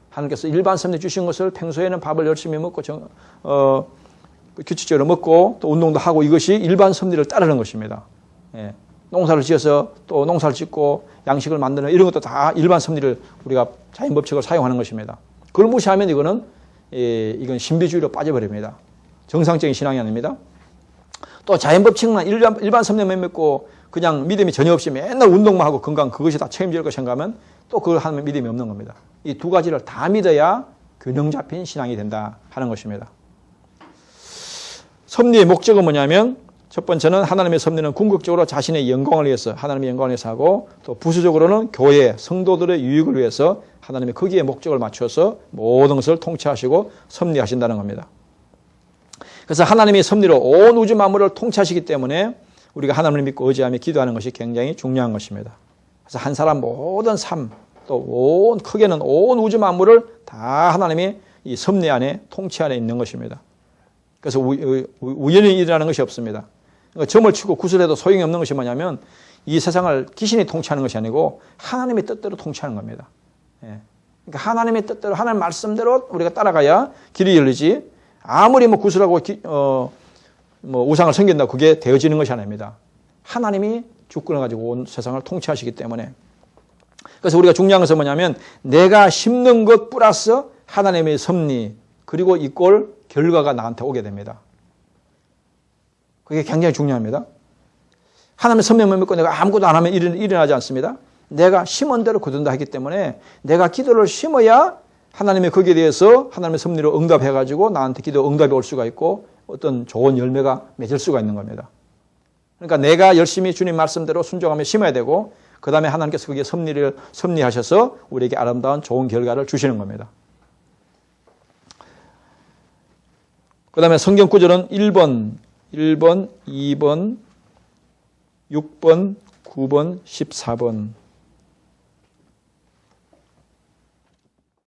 하나님께서 일반 섭리 주신 것을 평소에는 밥을 열심히 먹고 규칙적으로 먹고 또 운동도 하고 이것이 일반 섭리를 따르는 것입니다. 농사를 지어서 또 농사를 짓고 양식을 만드는 이런 것도 다 일반 섭리를 우리가 자연법칙을 사용하는 것입니다. 그걸 무시하면 이건 신비주의로 빠져버립니다. 정상적인 신앙이 아닙니다. 또 자연법칙만 일반 섭리만 믿고 그냥 믿음이 전혀 없이 맨날 운동만 하고 건강 그것이 다 책임질 것 생각하면 또 그걸 하면 믿음이 없는 겁니다. 이 두 가지를 다 믿어야 균형 잡힌 신앙이 된다 하는 것입니다. 섭리의 목적은 뭐냐면 첫 번째는 하나님의 섭리는 궁극적으로 자신의 영광을 위해서 하나님의 영광을 위해서 하고 또 부수적으로는 교회 성도들의 유익을 위해서 하나님의 거기에 목적을 맞춰서 모든 것을 통치하시고 섭리하신다는 겁니다. 그래서 하나님의 섭리로 온 우주 만물을 통치하시기 때문에 우리가 하나님을 믿고 의지하며 기도하는 것이 굉장히 중요한 것입니다. 그래서 한 사람 모든 삶 또 크게는 온 우주 만물을 다 하나님이 이 섭리 안에 통치 안에 있는 것입니다. 그래서 우연히 일어나는 것이 없습니다. 그러니까 점을 치고 구슬해도 소용이 없는 것이 뭐냐면 이 세상을 귀신이 통치하는 것이 아니고 하나님의 뜻대로 통치하는 겁니다. 그러니까 하나님의 뜻대로 하나님 말씀대로 우리가 따라가야 길이 열리지 아무리 뭐 구슬하고 뭐 우상을 섬긴다고 그게 되어지는 것이 아닙니다. 하나님이 주권을 가지고 온 세상을 통치하시기 때문에 그래서 우리가 중요한 것은 뭐냐면 내가 심는 것 플러스 하나님의 섭리 그리고 이 꼴 결과가 나한테 오게 됩니다. 그게 굉장히 중요합니다. 하나님의 섭리만 믿고 내가 아무것도 안 하면 일어나지 않습니다. 내가 심은 대로 거둔다 하기 때문에 내가 기도를 심어야 하나님의 거기에 대해서 하나님의 섭리로 응답해가지고 나한테 기도 응답이 올 수가 있고 어떤 좋은 열매가 맺을 수가 있는 겁니다. 그러니까 내가 열심히 주님 말씀대로 순종하며 심어야 되고 그 다음에 하나님께서 거기에 섭리하셔서 우리에게 아름다운 좋은 결과를 주시는 겁니다. 그 다음에 성경 구절은 1번, 2번, 6번, 9번, 14번